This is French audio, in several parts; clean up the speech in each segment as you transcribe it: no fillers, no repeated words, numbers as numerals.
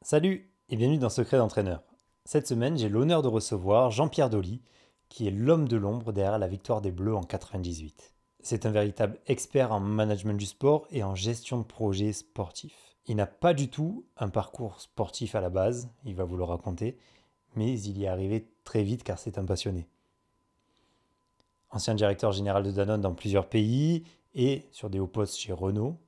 Salut et bienvenue dans Secret d'entraîneur. Cette semaine, j'ai l'honneur de recevoir Jean-Pierre Dolly, qui est l'homme de l'ombre derrière la victoire des Bleus en 98. C'est un véritable expert en management du sport et en gestion de projets sportifs. Il n'a pas du tout un parcours sportif à la base, il va vous le raconter, mais il y est arrivé très vite car c'est un passionné. Ancien directeur général de Danone dans plusieurs pays et sur des hauts postes chez Renault,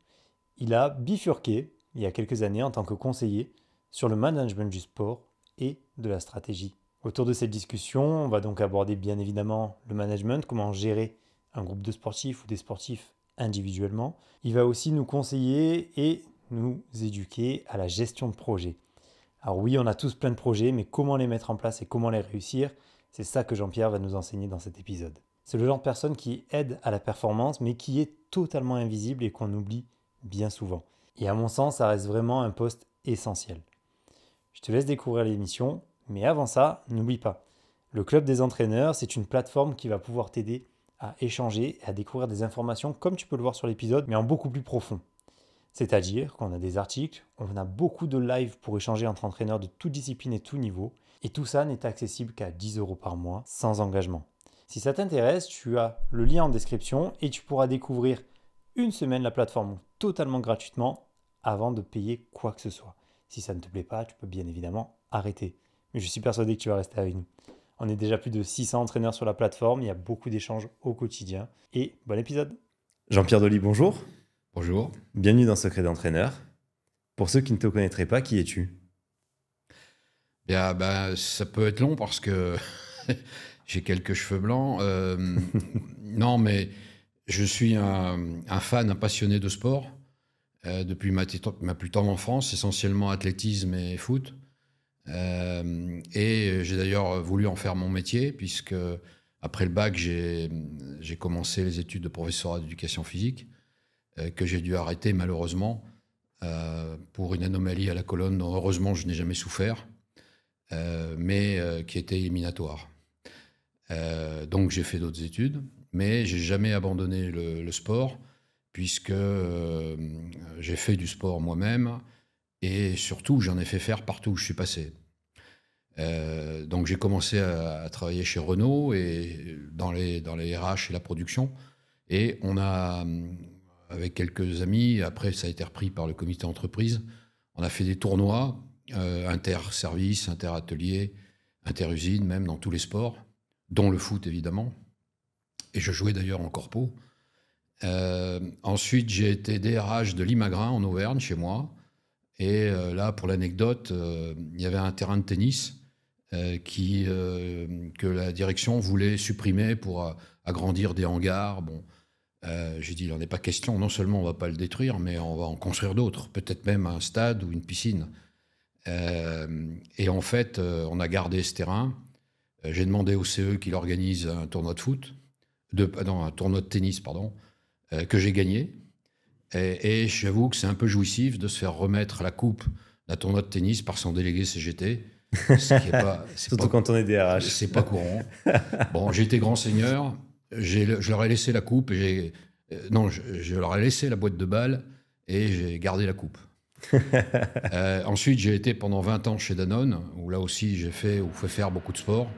il a bifurqué il y a quelques années en tant que conseiller sur le management du sport et de la stratégie. Autour de cette discussion, on va donc aborder bien évidemment le management, comment gérer un groupe de sportifs ou des sportifs individuellement. Il va aussi nous conseiller et nous éduquer à la gestion de projets. Alors oui, on a tous plein de projets, mais comment les mettre en place et comment les réussir, c'est ça que Jean-Pierre va nous enseigner dans cet épisode. C'est le genre de personne qui aide à la performance, mais qui est totalement invisible et qu'on oublie bien souvent. Et à mon sens, ça reste vraiment un poste essentiel. Je te laisse découvrir l'émission, mais avant ça, n'oublie pas, le Club des entraîneurs, c'est une plateforme qui va pouvoir t'aider à échanger et à découvrir des informations comme tu peux le voir sur l'épisode, mais en beaucoup plus profond. C'est-à-dire qu'on a des articles, on a beaucoup de lives pour échanger entre entraîneurs de toute discipline et tout niveau, et tout ça n'est accessible qu'à 10 euros par mois, sans engagement. Si ça t'intéresse, tu as le lien en description et tu pourras découvrir une semaine la plateforme totalement gratuitement avant de payer quoi que ce soit. Si ça ne te plaît pas, tu peux bien évidemment arrêter. Mais je suis persuadé que tu vas rester avec nous. On est déjà plus de 600 entraîneurs sur la plateforme, il y a beaucoup d'échanges au quotidien. Et bon épisode. Jean-Pierre Dolly, bonjour. Bonjour. Bienvenue dans Secret d'entraîneur. Pour ceux qui ne te connaîtraient pas, qui es-tu? Bien, ça peut être long parce que j'ai quelques cheveux blancs. Non, mais je suis un fan, un passionné de sport depuis ma plus tendre enfance, essentiellement athlétisme et foot. Et j'ai d'ailleurs voulu en faire mon métier puisque après le bac, j'ai commencé les études de professeur d'éducation physique que j'ai dû arrêter malheureusement pour une anomalie à la colonne dont heureusement je n'ai jamais souffert. Mais qui était éliminatoire. Donc j'ai fait d'autres études, mais j'ai jamais abandonné le sport, puisque j'ai fait du sport moi-même, et surtout j'en ai fait faire partout où je suis passé. Donc j'ai commencé à travailler chez Renault, et dans les RH et la production, et on a, avec quelques amis, après ça a été repris par le comité entreprise, on a fait des tournois, inter-services, inter-ateliers, inter-usines, même dans tous les sports, dont le foot évidemment. Et je jouais d'ailleurs en corpo. Ensuite, j'ai été DRH de Limagrin en Auvergne, chez moi. Et là, pour l'anecdote, il y avait un terrain de tennis que la direction voulait supprimer pour agrandir des hangars. Bon, j'ai dit, il n'en est pas question. Non seulement on ne va pas le détruire, mais on va en construire d'autres. Peut-être même un stade ou une piscine. Et en fait, on a gardé ce terrain. J'ai demandé au CE qu'il organise un tournoi de foot, un tournoi de tennis, pardon, que j'ai gagné. Et j'avoue que c'est un peu jouissif de se faire remettre la coupe d'un tournoi de tennis par son délégué CGT. Ce qui est pas, Surtout quand on est DRH. c'est pas courant. Bon, j'ai été grand seigneur. Je leur ai laissé la coupe. Non, je leur ai laissé la boîte de balles et j'ai gardé la coupe. Ensuite, j'ai été pendant 20 ans chez Danone, où là aussi j'ai fait faire beaucoup de sport.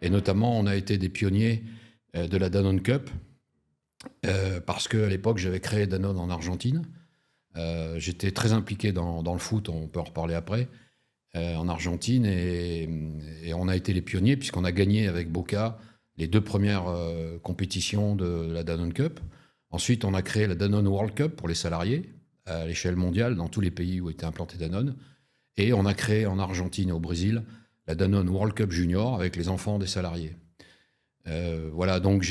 Et notamment, on a été des pionniers de la Danone Cup, parce qu'à l'époque, j'avais créé Danone en Argentine. J'étais très impliqué dans le foot, on peut en reparler après, en Argentine. Et on a été les pionniers, puisqu'on a gagné avec Boca les 2 premières compétitions de la Danone Cup. Ensuite, on a créé la Danone World Cup pour les salariés, à l'échelle mondiale, dans tous les pays où était implanté Danone. Et on a créé en Argentine et au Brésil la Danone World Cup Junior avec les enfants des salariés. Voilà, donc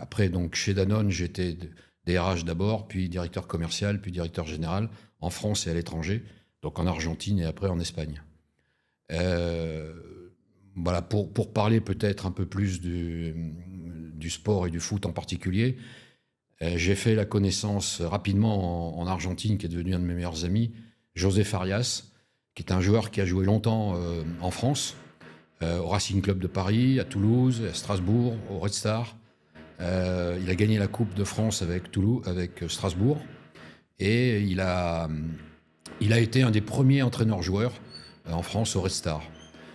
après, donc, chez Danone, j'étais DRH d'abord, puis directeur commercial, puis directeur général, en France et à l'étranger, donc en Argentine et après en Espagne. Voilà, pour parler peut-être un peu plus du sport et du foot en particulier, j'ai fait la connaissance rapidement en Argentine, qui est devenu un de mes meilleurs amis, José Farias, qui est un joueur qui a joué longtemps en France, au Racing Club de Paris, à Toulouse, à Strasbourg, au Red Star. Il a gagné la Coupe de France avec Strasbourg. Et il a Il a été un des premiers entraîneurs-joueurs en France au Red Star.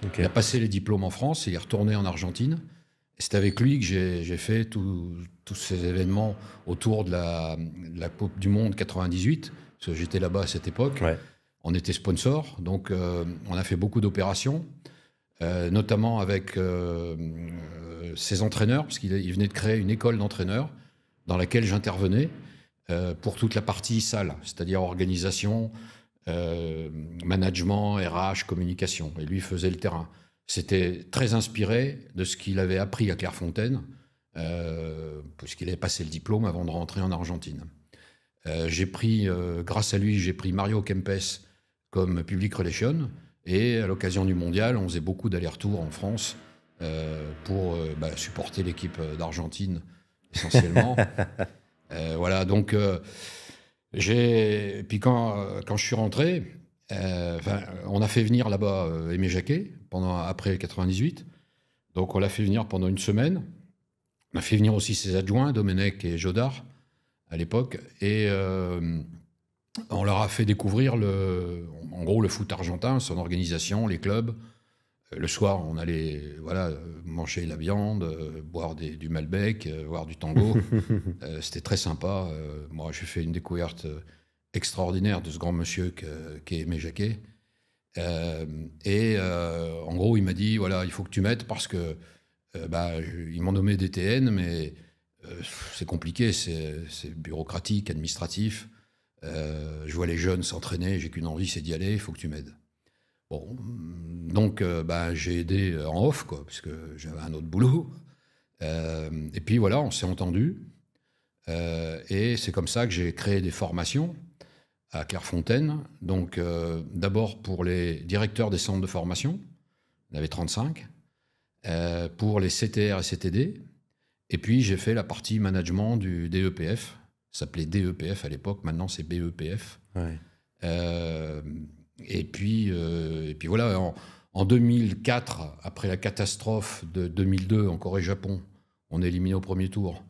Okay. Il a passé les diplômes en France et il est retourné en Argentine. C'est avec lui que j'ai fait tous ces événements autour de la Coupe du Monde 98, parce que j'étais là-bas à cette époque. Ouais. On était sponsor, donc on a fait beaucoup d'opérations, notamment avec ses entraîneurs, parce qu'il venait de créer une école d'entraîneurs dans laquelle j'intervenais pour toute la partie salle, c'est-à-dire organisation, management, RH, communication. Et lui faisait le terrain. C'était très inspiré de ce qu'il avait appris à Clairefontaine, puisqu'il avait passé le diplôme avant de rentrer en Argentine. Grâce à lui, j'ai pris Mario Kempes comme public relation. Et à l'occasion du mondial, on faisait beaucoup d'allers-retours en France pour supporter l'équipe d'Argentine essentiellement. Voilà, donc puis quand je suis rentré, on a fait venir là-bas Aimé Jacquet après 98. Donc on l'a fait venir pendant une semaine. On a fait venir aussi ses adjoints, Domenech et Jodard, à l'époque. Et on leur a fait découvrir en gros le foot argentin, son organisation, les clubs. Le soir, on allait manger la viande, boire du Malbec, voir du tango. C'était très sympa. Moi, j'ai fait une découverte extraordinaire de ce grand monsieur qu'est Aimé Jacquet. En gros, il m'a dit, voilà, il faut que tu m'aides parce que ils m'ont nommé DTN, mais c'est compliqué, c'est bureaucratique, administratif. Je vois les jeunes s'entraîner, j'ai qu'une envie, c'est d'y aller, il faut que tu m'aides. Bon, donc j'ai aidé en off, quoi, puisque j'avais un autre boulot. Et puis voilà, on s'est entendus. Et c'est comme ça que j'ai créé des formations à Clairefontaine. Donc d'abord pour les directeurs des centres de formation, il y en avait 35, pour les CTR et CTD. Et puis j'ai fait la partie management du DEPF. Ça s'appelait DEPF à l'époque, maintenant c'est BEPF. Ouais. Et puis voilà, en 2004, après la catastrophe de 2002 en Corée-Japon, on est éliminé au premier tour.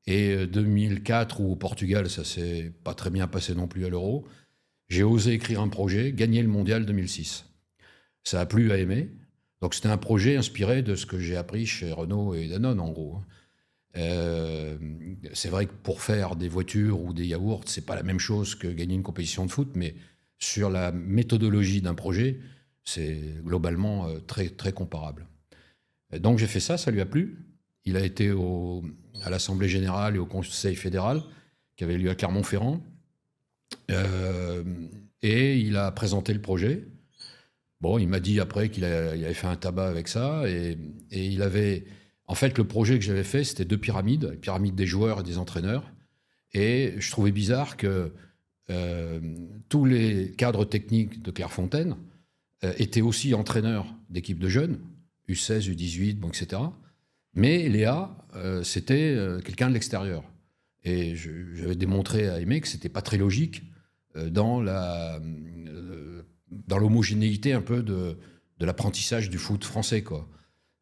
Et 2004, où au Portugal, ça s'est pas très bien passé non plus à l'Euro, j'ai osé écrire un projet, gagner le mondial 2006. Ça a plu à Aimé. Donc c'était un projet inspiré de ce que j'ai appris chez Renault et Danone, en gros. C'est vrai que pour faire des voitures ou des yaourts, c'est pas la même chose que gagner une compétition de foot, mais sur la méthodologie d'un projet, c'est globalement très, très comparable. Et donc j'ai fait ça, ça lui a plu. Il a été à l'Assemblée générale et au Conseil fédéral, qui avait lieu à Clermont-Ferrand. Et il a présenté le projet. Bon, il m'a dit après qu'il avait fait un tabac avec ça. Et il avait... En fait, le projet que j'avais fait, c'était 2 pyramides, la pyramide des joueurs et des entraîneurs. Et je trouvais bizarre que tous les cadres techniques de Clairefontaine étaient aussi entraîneurs d'équipes de jeunes, U16, U18, bon, etc. Mais Léa, c'était quelqu'un de l'extérieur. Et j'avais démontré à Aimé que c'était pas très logique dans l'homogénéité un peu de l'apprentissage du foot français, quoi.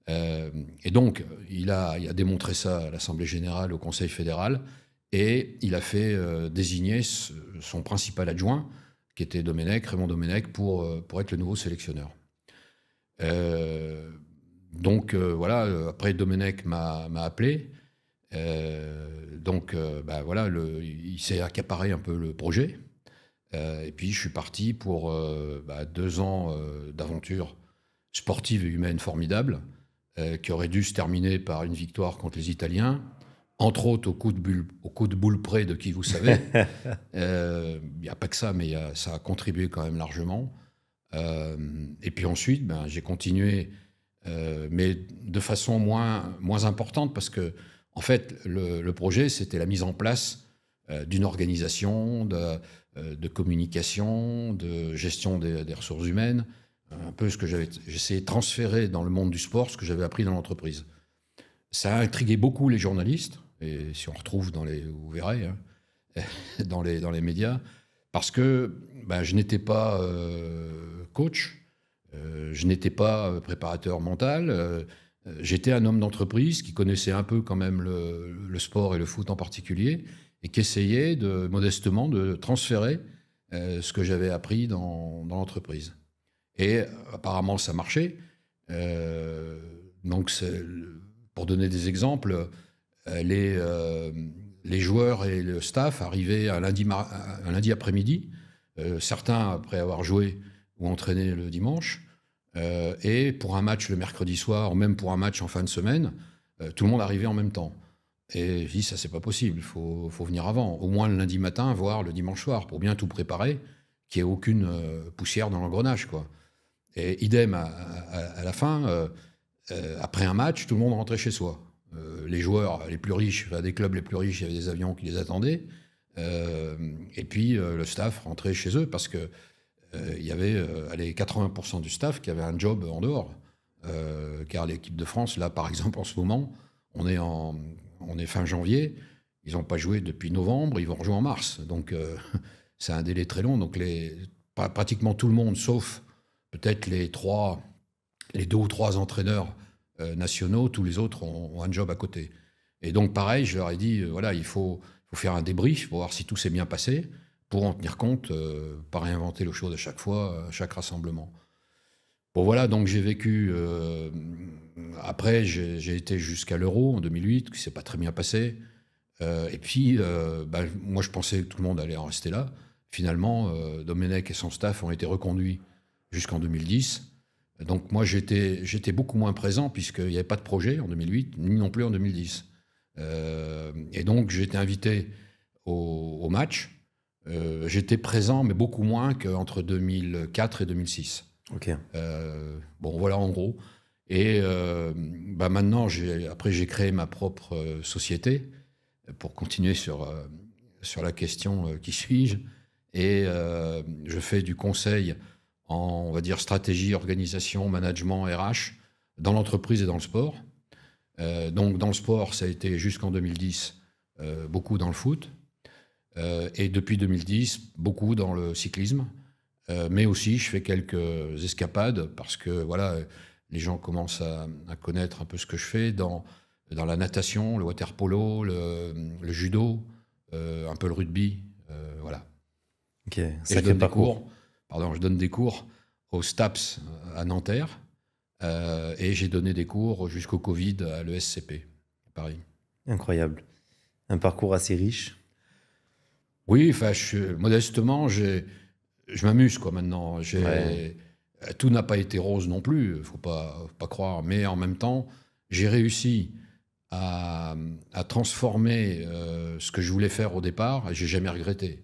Et donc, il a démontré ça à l'Assemblée générale, au Conseil fédéral, et il a fait désigner son principal adjoint, qui était Raymond Domenech, pour être le nouveau sélectionneur. Donc voilà, après Domenech m'a appelé. Voilà, il s'est accaparé un peu le projet. Et puis je suis parti pour 2 ans d'aventure sportive et humaine formidable, qui aurait dû se terminer par une victoire contre les Italiens, entre autres au coup de boule près de qui vous savez. Il n'y a pas que ça, mais ça a contribué quand même largement. Et puis ensuite, j'ai continué, mais de façon moins importante, parce que en fait, le projet, c'était la mise en place d'une organisation, de communication, de gestion des ressources humaines, un peu ce que j'essayais de transférer dans le monde du sport, ce que j'avais appris dans l'entreprise. Ça a intrigué beaucoup les journalistes, et si on retrouve vous verrez, hein, dans les médias, parce que je n'étais pas coach, je n'étais pas préparateur mental, j'étais un homme d'entreprise qui connaissait un peu quand même le sport et le foot en particulier, et qui essayait modestement de transférer ce que j'avais appris dans l'entreprise. Et apparemment, ça marchait. Donc, pour donner des exemples, les joueurs et le staff arrivaient un lundi après-midi, certains après avoir joué ou entraîné le dimanche, et pour un match le mercredi soir, ou même pour un match en fin de semaine, tout le monde arrivait en même temps. Et je dis, ça, c'est pas possible, il faut venir avant, au moins le lundi matin, voire le dimanche soir, pour bien tout préparer, qu'il n'y ait aucune poussière dans l'engrenage, quoi. Et idem, à la fin, après un match, tout le monde rentrait chez soi. Les joueurs les plus riches, des clubs les plus riches, il y avait des avions qui les attendaient. Et puis, le staff rentrait chez eux parce que il y avait 80% du staff qui avait un job en dehors. Car l'équipe de France, là, par exemple, en ce moment, on est fin janvier, ils n'ont pas joué depuis novembre, ils vont rejouer en mars. Donc, c'est un délai très long. Donc, pratiquement tout le monde, sauf peut-être les 2 ou 3 entraîneurs nationaux, tous les autres ont un job à côté. Et donc, pareil, je leur ai dit, voilà, il faut faire un débrief pour voir si tout s'est bien passé, pour en tenir compte, pas réinventer l'eau chaude à chaque fois, à chaque rassemblement. Bon, voilà, donc j'ai vécu... après, j'ai été jusqu'à l'Euro en 2008, qui ne s'est pas très bien passé. Et puis, moi, je pensais que tout le monde allait en rester là. Finalement, Domenech et son staff ont été reconduits jusqu'en 2010. Donc moi, j'étais beaucoup moins présent puisqu'il n'y avait pas de projet en 2008, ni non plus en 2010. Et donc, j'ai été invité au match. J'étais présent, mais beaucoup moins qu'entre 2004 et 2006. Ok. Bon, voilà en gros. Et maintenant, après, j'ai créé ma propre société pour continuer sur la question qui suis-je. Et je fais du conseil en, on va dire, stratégie, organisation, management, RH, dans l'entreprise et dans le sport. Donc, dans le sport, ça a été jusqu'en 2010, beaucoup dans le foot. Et depuis 2010, beaucoup dans le cyclisme. Mais aussi, je fais quelques escapades parce que, voilà, les gens commencent à connaître un peu ce que je fais dans la natation, le water polo, le judo, un peu le rugby, voilà. Ok, Et je sacré donne des parcours. cours. Je donne des cours au STAPS à Nanterre et j'ai donné des cours jusqu'au Covid à l'ESCP à Paris. Incroyable. Un parcours assez riche. Oui, enfin, modestement, je m'amuse quoi maintenant. Ouais. Tout n'a pas été rose non plus, faut pas croire. Mais en même temps, j'ai réussi à transformer ce que je voulais faire au départ et j'ai jamais regretté.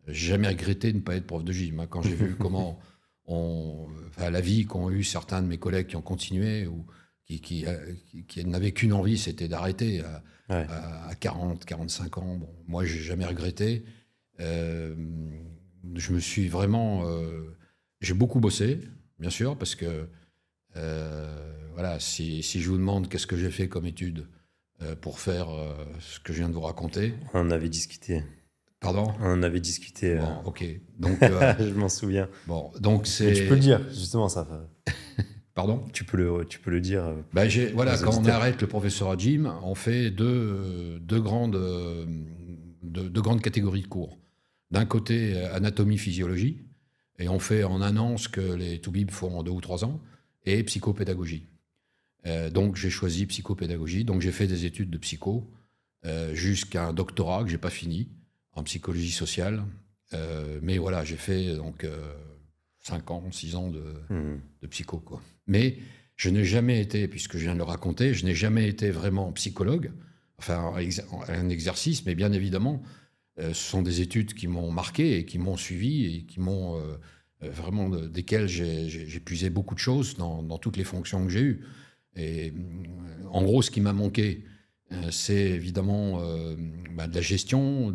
J'ai jamais regretté de ne pas être prof de gym. Quand j'ai vu comment la vie qu'ont eu certains de mes collègues qui ont continué ou qui n'avaient qu'une envie, c'était d'arrêter Ouais. à 40, 45 ans. Bon, moi, j'ai jamais regretté. Je me suis vraiment... j'ai beaucoup bossé, bien sûr, parce que voilà, si je vous demande qu'est-ce que j'ai fait comme étude pour faire ce que je viens de vous raconter... On en avait discuté. Pardon ? On en avait discuté. Bon, ok. Donc, Je m'en souviens. bon, donc Mais tu peux le c'est... dire, justement, ça. Pardon ? Tu peux le dire. Voilà, aux quand on auditeurs. arrête le professeur à gym, on fait deux grandes catégories de cours. D'un côté, anatomie-physiologie, et on fait en un an ce que les toubibs font en 2 ou 3 ans, et psychopédagogie. Donc j'ai choisi psychopédagogie, donc j'ai fait des études de psycho, jusqu'à un doctorat que j'ai pas fini, en psychologie sociale. Mais voilà, j'ai fait donc 5 ans, 6 ans de psycho, quoi. Mais je n'ai jamais été, puisque je viens de le raconter, je n'ai jamais été vraiment psychologue, enfin un exercice, mais bien évidemment, ce sont des études qui m'ont marqué et qui m'ont suivi et qui m'ont vraiment, desquelles j'ai puisé beaucoup de choses dans toutes les fonctions que j'ai eues. Et en gros, ce qui m'a manqué, c'est évidemment de la gestion,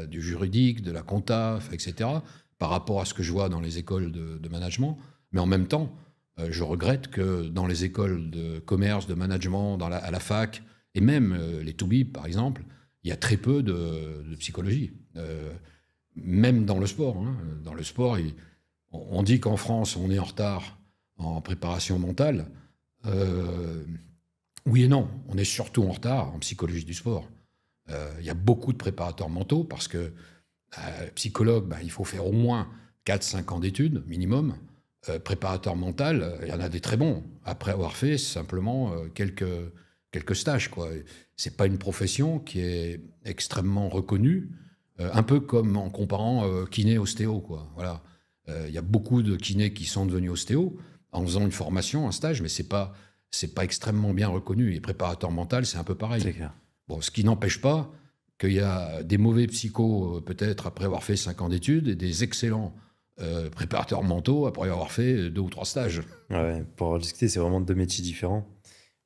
du juridique, de la compta, etc., par rapport à ce que je vois dans les écoles de management. Mais en même temps, je regrette que dans les écoles de commerce, de management, à la fac, et même les toubibs, par exemple, il y a très peu de psychologie. Même dans le sport. Hein. Dans le sport, on dit qu'en France, on est en retard en préparation mentale. Oui et non. On est surtout en retard en psychologie du sport. Il y a beaucoup de préparateurs mentaux parce que Psychologue, il faut faire au moins 4-5 ans d'études, minimum. Préparateur mental, il y en a des très bons, après avoir fait simplement quelques stages, quoi. C'est pas une profession qui est extrêmement reconnue, un peu comme en comparant kiné-ostéo, quoi. Voilà. Il y a beaucoup de kinés qui sont devenus ostéo en faisant une formation, un stage, mais c'est pas extrêmement bien reconnu. Et préparateur mental, c'est un peu pareil. C'est clair. Bon, ce qui n'empêche pas qu'il y a des mauvais psychos, peut-être après avoir fait 5 ans d'études, et des excellents préparateurs mentaux après avoir fait 2 ou 3 stages. Ouais, pour avoir discuté, c'est vraiment 2 métiers différents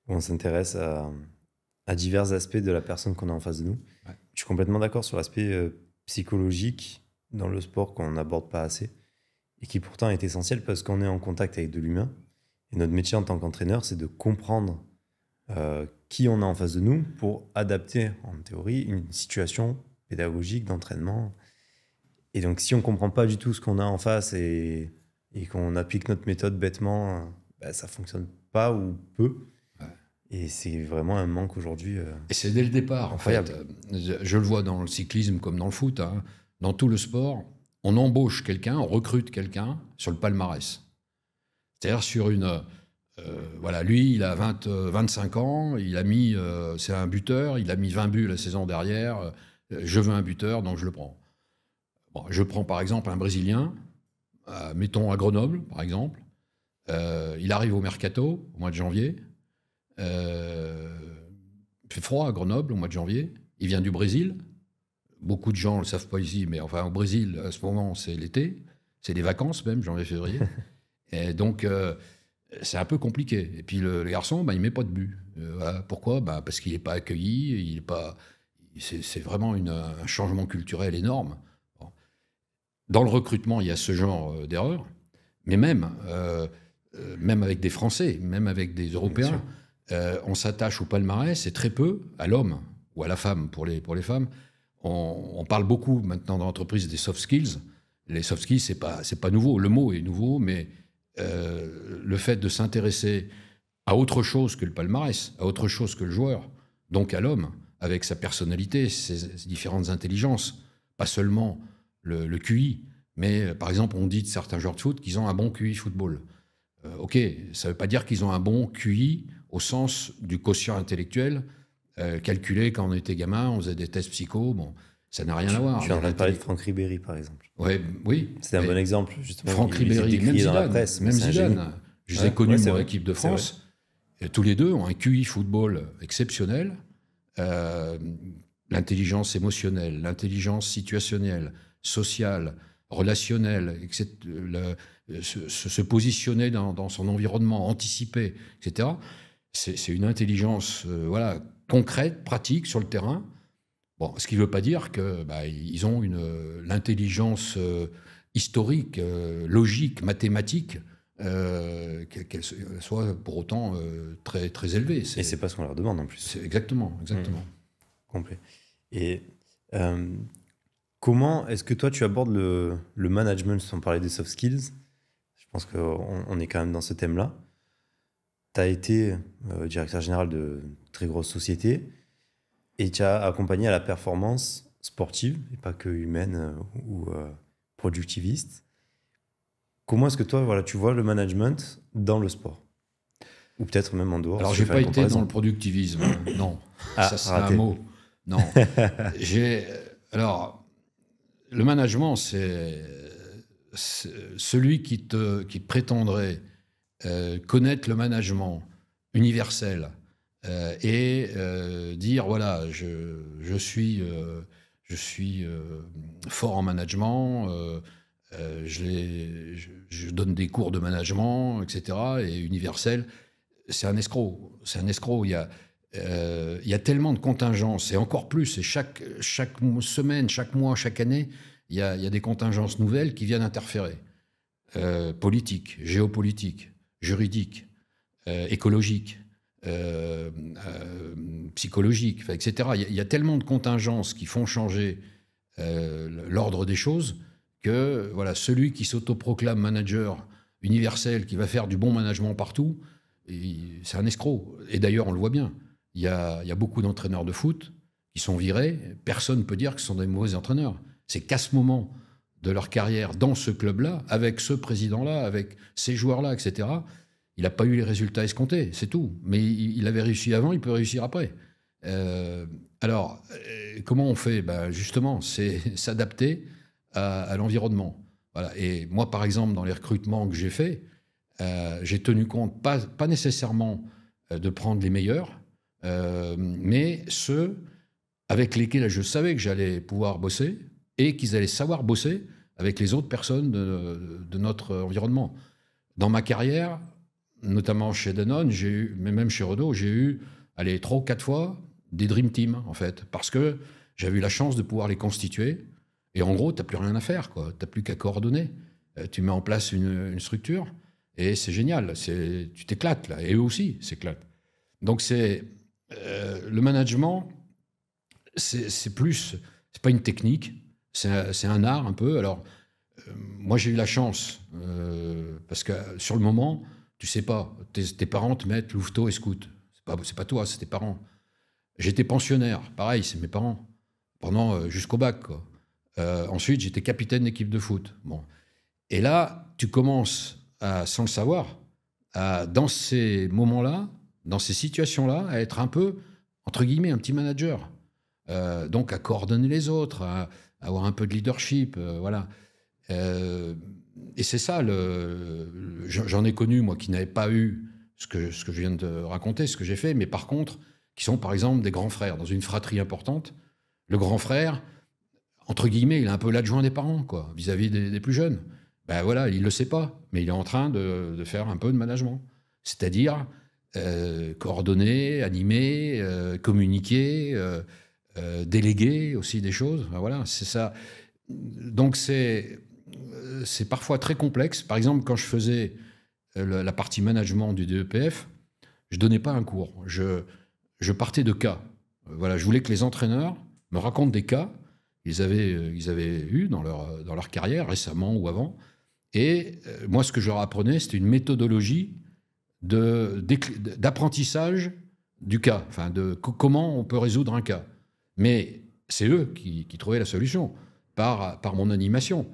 où on s'intéresse à divers aspects de la personne qu'on a en face de nous. Ouais. Je suis complètement d'accord sur l'aspect psychologique dans le sport qu'on n'aborde pas assez et qui pourtant est essentiel parce qu'on est en contact avec de l'humain. Et notre métier en tant qu'entraîneur, c'est de comprendre qui on a en face de nous pour adapter, en théorie, une situation pédagogique d'entraînement. Et donc, si on ne comprend pas du tout ce qu'on a en face et qu'on applique notre méthode bêtement, ça ne fonctionne pas ou peu. Ouais. Et c'est vraiment un manque aujourd'hui. Et c'est dès le départ, incroyable. En fait. Je le vois dans le cyclisme comme dans le foot, hein. Dans tout le sport, on embauche quelqu'un, on recrute quelqu'un sur le palmarès. C'est-à-dire sur une... voilà, lui, il a 25 ans, il a mis... c'est un buteur, il a mis 20 buts la saison dernière, je veux un buteur, donc je le prends. Bon, je prends par exemple un Brésilien, mettons à Grenoble, par exemple. Il arrive au Mercato, au mois de janvier. Il fait froid à Grenoble, au mois de janvier. Il vient du Brésil. Beaucoup de gens ne le savent pas ici, mais enfin au Brésil, à ce moment, c'est l'été. C'est les vacances même, janvier-février. Et donc, c'est un peu compliqué. Et puis le garçon, il ne met pas de but. Voilà. Pourquoi ? Parce qu'il n'est pas accueilli. Il est pas... C'est vraiment un changement culturel énorme. Bon. Dans le recrutement, il y a ce genre d'erreur. Mais même avec des Français, même avec des Européens, on s'attache au palmarès et très peu à l'homme ou à la femme. Pour les femmes, on parle beaucoup maintenant dans l'entreprise des soft skills. Les soft skills, c'est pas nouveau. Le mot est nouveau, mais le fait de s'intéresser à autre chose que le palmarès, à autre chose que le joueur, donc à l'homme, avec sa personnalité, ses différentes intelligences, pas seulement le QI, mais par exemple, on dit de certains joueurs de foot qu'ils ont un bon QI football. Ok, ça ne veut pas dire qu'ils ont un bon QI au sens du quotient intellectuel calculé quand on était gamin, on faisait des tests psycho, bon, ça n'a rien à voir. Tu es en train de parler de Franck Ribéry, par exemple. Ouais, oui. C'est un bon exemple, justement. Franck Ribéry, même Zidane, je les ai connus, moi, l'équipe de France. Et tous les deux ont un QI football exceptionnel. L'intelligence émotionnelle, l'intelligence situationnelle, sociale, relationnelle, etc., se positionner dans son environnement, anticiper, etc. C'est une intelligence concrète, pratique, sur le terrain. Bon, ce qui ne veut pas dire qu'ils ont l'intelligence historique, logique, mathématique, qu'elle soit pour autant très, très élevée. Et c'est pas ce qu'on leur demande en plus. Exactement. Complet. Et comment est-ce que toi tu abordes le management sans parler des soft skills? Je pense qu'on est quand même dans ce thème-là. Tu as été directeur général de très grosses sociétés et tu as accompagné à la performance sportive, et pas que humaine ou productiviste. Comment est-ce que toi, tu vois le management dans le sport? Ou peut-être même en dehors? Alors, je n'ai pas été dans le productivisme, non. Ça, c'est un mot. Non. Alors, le management, c'est celui qui prétendrait connaître le management universel et dire, voilà, je suis fort en management, je donne des cours de management, etc. Et universel, c'est un escroc. C'est un escroc. Il y a tellement de contingences, et encore plus, et chaque semaine, chaque mois, chaque année, il y a des contingences nouvelles qui viennent interférer. Politique, géopolitique, juridique, écologique, psychologique, etc. Il y a tellement de contingences qui font changer l'ordre des choses que voilà, celui qui s'autoproclame manager universel, qui va faire du bon management partout, c'est un escroc. Et d'ailleurs, on le voit bien. Il y a beaucoup d'entraîneurs de foot qui sont virés. Personne ne peut dire que ce sont des mauvais entraîneurs. C'est qu'à ce moment de leur carrière dans ce club-là, avec ce président-là, avec ces joueurs-là, etc., il n'a pas eu les résultats escomptés, c'est tout. Mais il avait réussi avant, il peut réussir après. Alors, comment on fait? Justement, c'est s'adapter à l'environnement. Voilà. Et moi, par exemple, dans les recrutements que j'ai faits, j'ai tenu compte, pas nécessairement de prendre les meilleurs, mais ceux avec lesquels je savais que j'allais pouvoir bosser et qu'ils allaient savoir bosser avec les autres personnes de notre environnement. Dans ma carrière, notamment chez Danone, mais même chez Renault, j'ai eu 3 ou 4 fois des Dream Team, en fait, parce que j'avais eu la chance de pouvoir les constituer. Et en gros, tu n'as plus rien à faire, quoi. Tu n'as plus qu'à coordonner. Tu mets en place une structure et c'est génial. Tu t'éclates, là. Et eux aussi s'éclatent. Donc, le management, c'est pas une technique, c'est un art un peu. Alors, moi, j'ai eu la chance, parce que sur le moment, tu sais pas, tes parents te mettent louveteau et scout. C'est pas toi, c'est tes parents. J'étais pensionnaire, pareil, c'est mes parents, jusqu'au bac, quoi. Ensuite, j'étais capitaine d'équipe de foot. Bon. Et là, tu commences, sans le savoir, dans ces moments-là, dans ces situations-là, à être un peu, entre guillemets, un petit manager. Donc, à coordonner les autres, à avoir un peu de leadership, voilà. Et c'est ça, j'en ai connu, moi, qui n'avais pas eu ce que je viens de raconter, ce que j'ai fait, mais par contre, qui sont, par exemple, des grands frères. Dans une fratrie importante, le grand frère, entre guillemets, il est un peu l'adjoint des parents, quoi, vis-à-vis des plus jeunes. Ben voilà, il ne le sait pas, mais il est en train de faire un peu de management. C'est-à-dire coordonner, animer, communiquer, déléguer aussi des choses. Ben voilà, c'est ça. Donc c'est parfois très complexe. Par exemple, quand je faisais la partie management du DEPF, je ne donnais pas un cours. Je partais de cas. Voilà, je voulais que les entraîneurs me racontent des cas qu'ils avaient eu dans leur carrière, récemment ou avant. Et moi, ce que je leur apprenais, c'était une méthodologie d'apprentissage du cas, enfin de comment on peut résoudre un cas. Mais c'est eux qui trouvaient la solution par mon animation.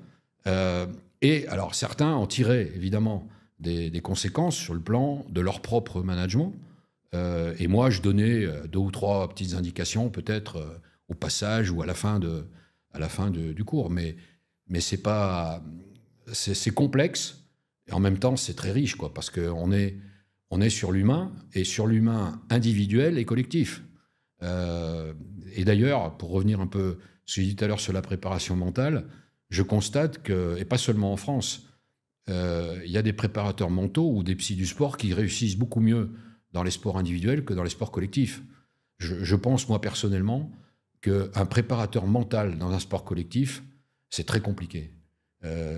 Et alors, certains en tiraient évidemment des conséquences sur le plan de leur propre management. Et moi, je donnais 2 ou 3 petites indications, peut-être au passage ou à la fin du cours. Mais c'est pas, c'est complexe et en même temps, c'est très riche, quoi, parce qu'on est sur l'humain et sur l'humain individuel et collectif. Et d'ailleurs, pour revenir un peu ce que j'ai dit tout à l'heure sur la préparation mentale, je constate que, et pas seulement en France, il y a des préparateurs mentaux ou des psys du sport qui réussissent beaucoup mieux dans les sports individuels que dans les sports collectifs. Je pense, moi, personnellement, qu'un préparateur mental dans un sport collectif, c'est très compliqué.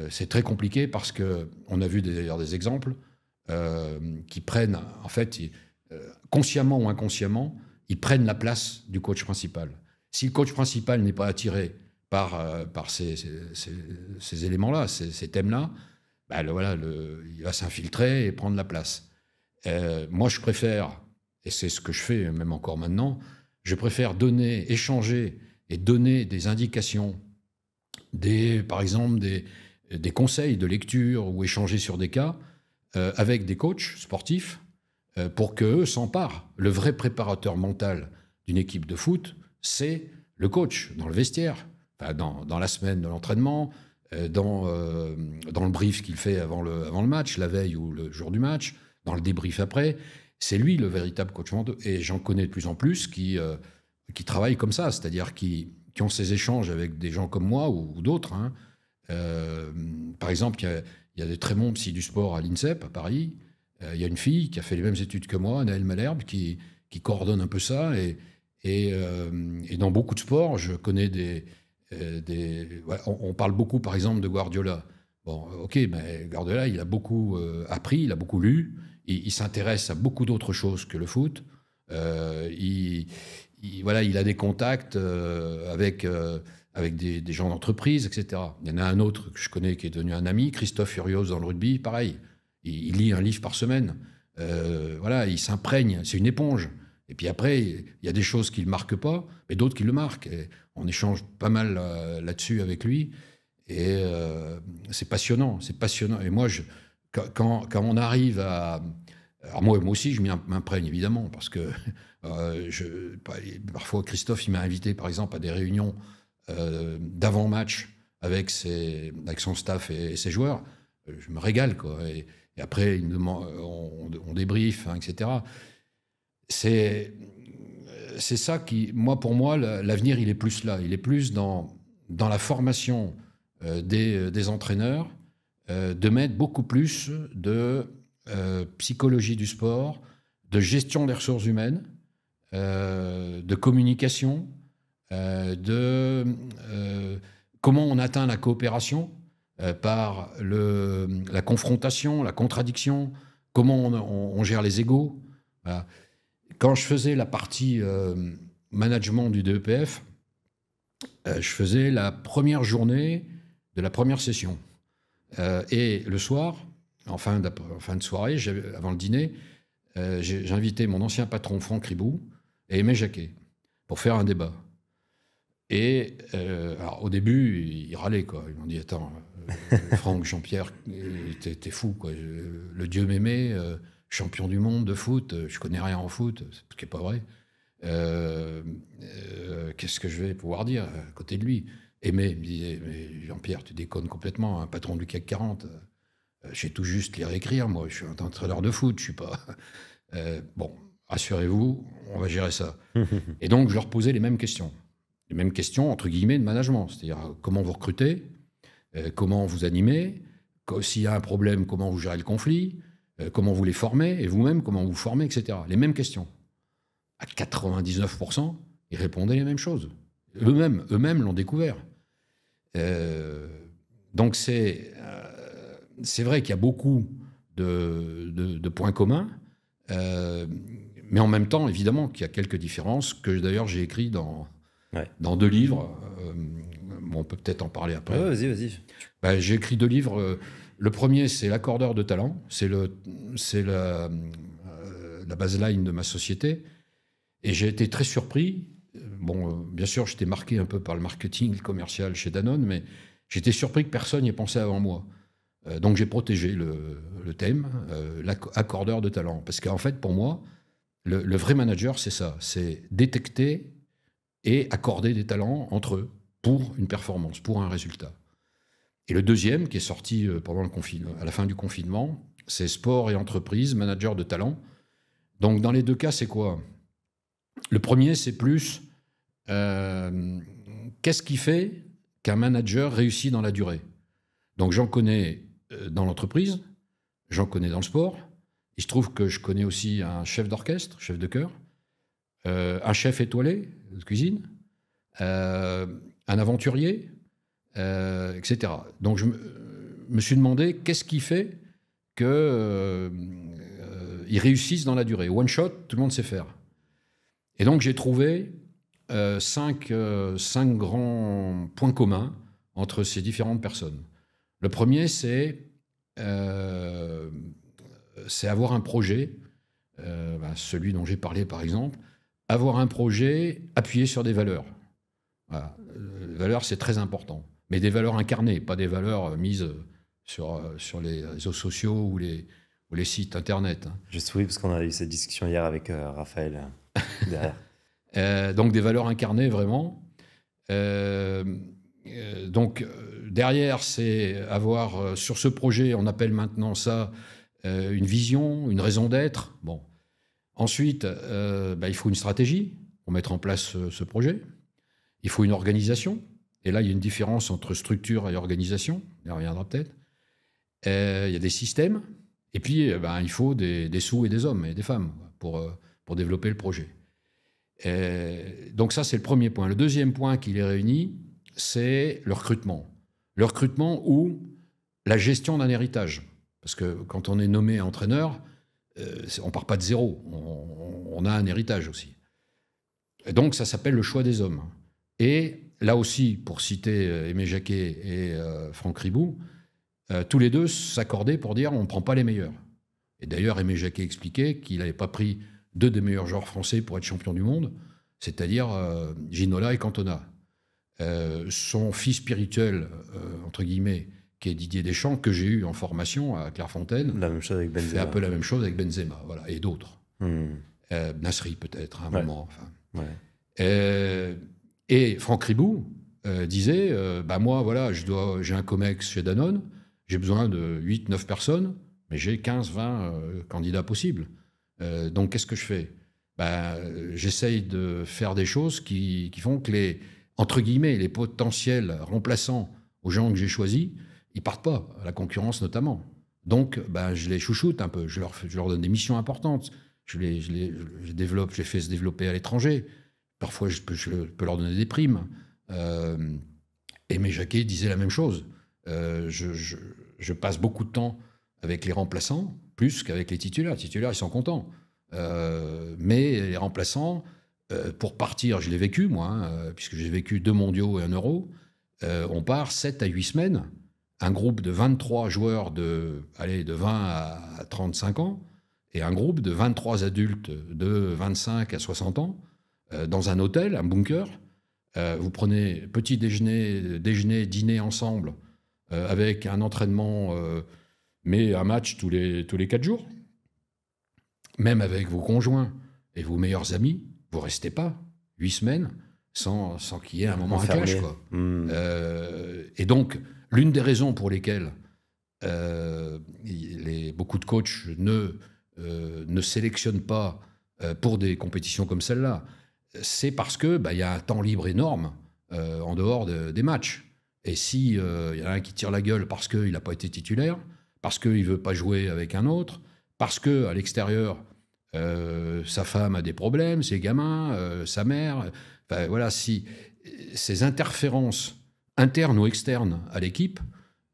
C'est très compliqué parce qu'on a vu d'ailleurs des exemples qui prennent, en fait, consciemment ou inconsciemment, ils prennent la place du coach principal. Si le coach principal n'est pas attiré par ces éléments-là, ces thèmes-là, voilà, il va s'infiltrer et prendre la place. Moi, je préfère, et c'est ce que je fais même encore maintenant, je préfère échanger et donner des indications, par exemple des conseils de lecture ou échanger sur des cas avec des coachs sportifs pour qu'eux s'emparent. Le vrai préparateur mental d'une équipe de foot, c'est le coach dans le vestiaire, enfin, dans la semaine de l'entraînement, dans le brief qu'il fait avant le match, la veille ou le jour du match, dans le débrief après. C'est lui le véritable coach mental. Et j'en connais de plus en plus qui travaillent comme ça, c'est-à-dire qui ont ces échanges avec des gens comme moi ou d'autres. Hein. Par exemple, il y a des très bons psys du sport à l'INSEP, à Paris. Il y a une fille qui a fait les mêmes études que moi, Naëlle Malherbe, qui coordonne un peu ça. Et dans beaucoup de sports, je connais on parle beaucoup, par exemple, de Guardiola. Bon, ok, mais Guardiola, il a beaucoup appris, il a beaucoup lu, il s'intéresse à beaucoup d'autres choses que le foot. Il a des contacts avec des gens d'entreprise, etc. Il y en a un autre que je connais qui est devenu un ami, Christophe Furios dans le rugby, pareil. Il lit un livre par semaine. Il s'imprègne, c'est une éponge. Et puis après, il y a des choses qu'il ne marque pas, mais d'autres qui le marquent. Et on échange pas mal là-dessus avec lui. Et c'est passionnant, c'est passionnant. Et moi, quand on arrive à... Alors moi aussi, je m'imprègne, évidemment, parce que parfois, Christophe, il m'a invité, par exemple, à des réunions d'avant-match avec son staff et ses joueurs. Je me régale, quoi. Et après, on débriefe, hein, etc. C'est ça qui, pour moi, l'avenir, il est plus là. Il est plus dans la formation des entraîneurs, de mettre beaucoup plus de psychologie du sport, de gestion des ressources humaines, de communication, de comment on atteint la coopération par la confrontation, la contradiction, comment on gère les égos. Voilà. Quand je faisais la partie management du DEPF, je faisais la première journée de la première session. Et le soir, en fin de soirée, avant le dîner, j'ai invité mon ancien patron Franck Ribou et Aimé Jacquet pour faire un débat. Et alors, au début, ils râlaient, quoi. Ils m'ont dit, attends, Franck, Jean-Pierre, t'es fou, quoi. Le dieu Mémé, champion du monde de foot, je connais rien en foot, ce qui n'est pas vrai. Qu'est-ce que je vais pouvoir dire à côté de lui? Aimé me disait, mais Jean-Pierre, tu déconnes complètement, un patron du CAC 40. Je sais tout juste lire et écrire, moi, je suis un entraîneur de foot, je suis pas... bon, rassurez-vous, on va gérer ça. Et donc, je leur posais les mêmes questions. Les mêmes questions, entre guillemets, de management. C'est-à-dire, comment vous recrutez, comment vous animez, s'il y a un problème, comment vous gérez le conflit, comment vous les formez, et vous-même, comment vous formez, etc. Les mêmes questions. À 99%, ils répondaient les mêmes choses. Eux-mêmes l'ont découvert. Donc, c'est vrai qu'il y a beaucoup de points communs, mais en même temps, évidemment, qu'il y a quelques différences que, d'ailleurs, j'ai écrit dans 2 livres. Bon, on peut peut-être en parler après. Ouais, vas-y. J'ai écrit 2 livres. Le premier, c'est l'accordeur de talent. C'est la baseline de ma société. Et j'ai été très surpris. Bon, bien sûr, j'étais marqué un peu par le marketing, le commercial chez Danone, mais j'étais surpris que personne n'y ait pensé avant moi. Donc j'ai protégé le thème, l'accordeur de talent. Parce qu'en fait, pour moi, le vrai manager, c'est ça. C'est détecter et accorder des talents entre eux pour une performance, pour un résultat. Et le deuxième, qui est sorti à la fin du confinement, c'est sport et entreprise, manager de talent. Donc dans les 2 cas, c'est quoi? Le premier, c'est plus qu'est-ce qui fait qu'un manager réussit dans la durée? Donc j'en connais dans l'entreprise, j'en connais dans le sport. Il se trouve que je connais aussi un chef d'orchestre, chef de chœur, un chef étoilé de cuisine, un aventurier, etc. Donc je me suis demandé qu'est-ce qui fait qu'ils réussissent dans la durée. One shot, tout le monde sait faire. Et donc j'ai trouvé 5 grands points communs entre ces différentes personnes. Le premier, c'est avoir un projet, celui dont j'ai parlé par exemple, avoir un projet appuyé sur des valeurs. Voilà. Les valeurs, c'est très important. Mais des valeurs incarnées, pas des valeurs mises sur les réseaux sociaux ou les sites internet. Hein. Je souris parce qu'on a eu cette discussion hier avec Raphaël derrière. Donc des valeurs incarnées vraiment. Donc derrière, c'est avoir sur ce projet, on appelle maintenant ça une vision, une raison d'être. Bon. Ensuite, il faut une stratégie pour mettre en place ce projet. Il faut une organisation. Et là, il y a une différence entre structure et organisation. On y reviendra peut-être. Il y a des systèmes. Et puis, il faut des sous et des hommes et des femmes pour développer le projet. Donc ça, c'est le premier point. Le deuxième point qui les réunit, c'est le recrutement. Le recrutement ou la gestion d'un héritage. Parce que quand on est nommé entraîneur, on ne part pas de zéro. On a un héritage aussi. Et donc, ça s'appelle le choix des hommes. Et là aussi, pour citer Aimé Jacquet et Franck Ribou, tous les deux s'accordaient pour dire on ne prend pas les meilleurs. Et d'ailleurs, Aimé Jacquet expliquait qu'il n'avait pas pris deux des meilleurs joueurs français pour être champion du monde, c'est-à-dire Ginola et Cantona. Son fils spirituel, entre guillemets, qui est Didier Deschamps, que j'ai eu en formation à Clairefontaine, La même chose avec Benzema. fait un peu la même chose avec Benzema, voilà, et d'autres. Nasri peut-être, à un moment. Enfin. Et Franck Ribou disait, moi, voilà, j'ai un COMEX chez Danone, j'ai besoin de 8-9 personnes, mais j'ai 15-20 candidats possibles. Donc, qu'est-ce que je fais? J'essaye de faire des choses qui font que entre guillemets, les potentiels remplaçants aux gens que j'ai choisis, ils partent pas, à la concurrence notamment. Donc, je les chouchoute un peu, je leur donne des missions importantes, je les développe, je les fais se développer à l'étranger. Parfois, je peux leur donner des primes. Aimé Jacquet disait la même chose. Je passe beaucoup de temps avec les remplaçants, plus qu'avec les titulaires. Les titulaires, ils sont contents. Mais les remplaçants, pour partir, je l'ai vécu, moi, puisque j'ai vécu 2 mondiaux et 1 euro, on part 7 à 8 semaines, un groupe de 23 joueurs de 20 à 35 ans, et un groupe de 23 adultes de 25 à 60 ans, dans un hôtel, un bunker. Vous prenez petit déjeuner, dîner ensemble, avec un entraînement, mais un match tous les 4 jours. Même avec vos conjoints et vos meilleurs amis, vous ne restez pas 8 semaines sans qu'il y ait un moment un clash, quoi. Et donc, l'une des raisons pour lesquelles beaucoup de coachs ne sélectionnent pas pour des compétitions comme celle-là, c'est parce qu'il y a un temps libre énorme en dehors des matchs. Et s'il y en a un qui tire la gueule parce qu'il n'a pas été titulaire, parce qu'il ne veut pas jouer avec un autre, parce qu'à l'extérieur, sa femme a des problèmes, ses gamins, sa mère... voilà, si ces interférences internes ou externes à l'équipe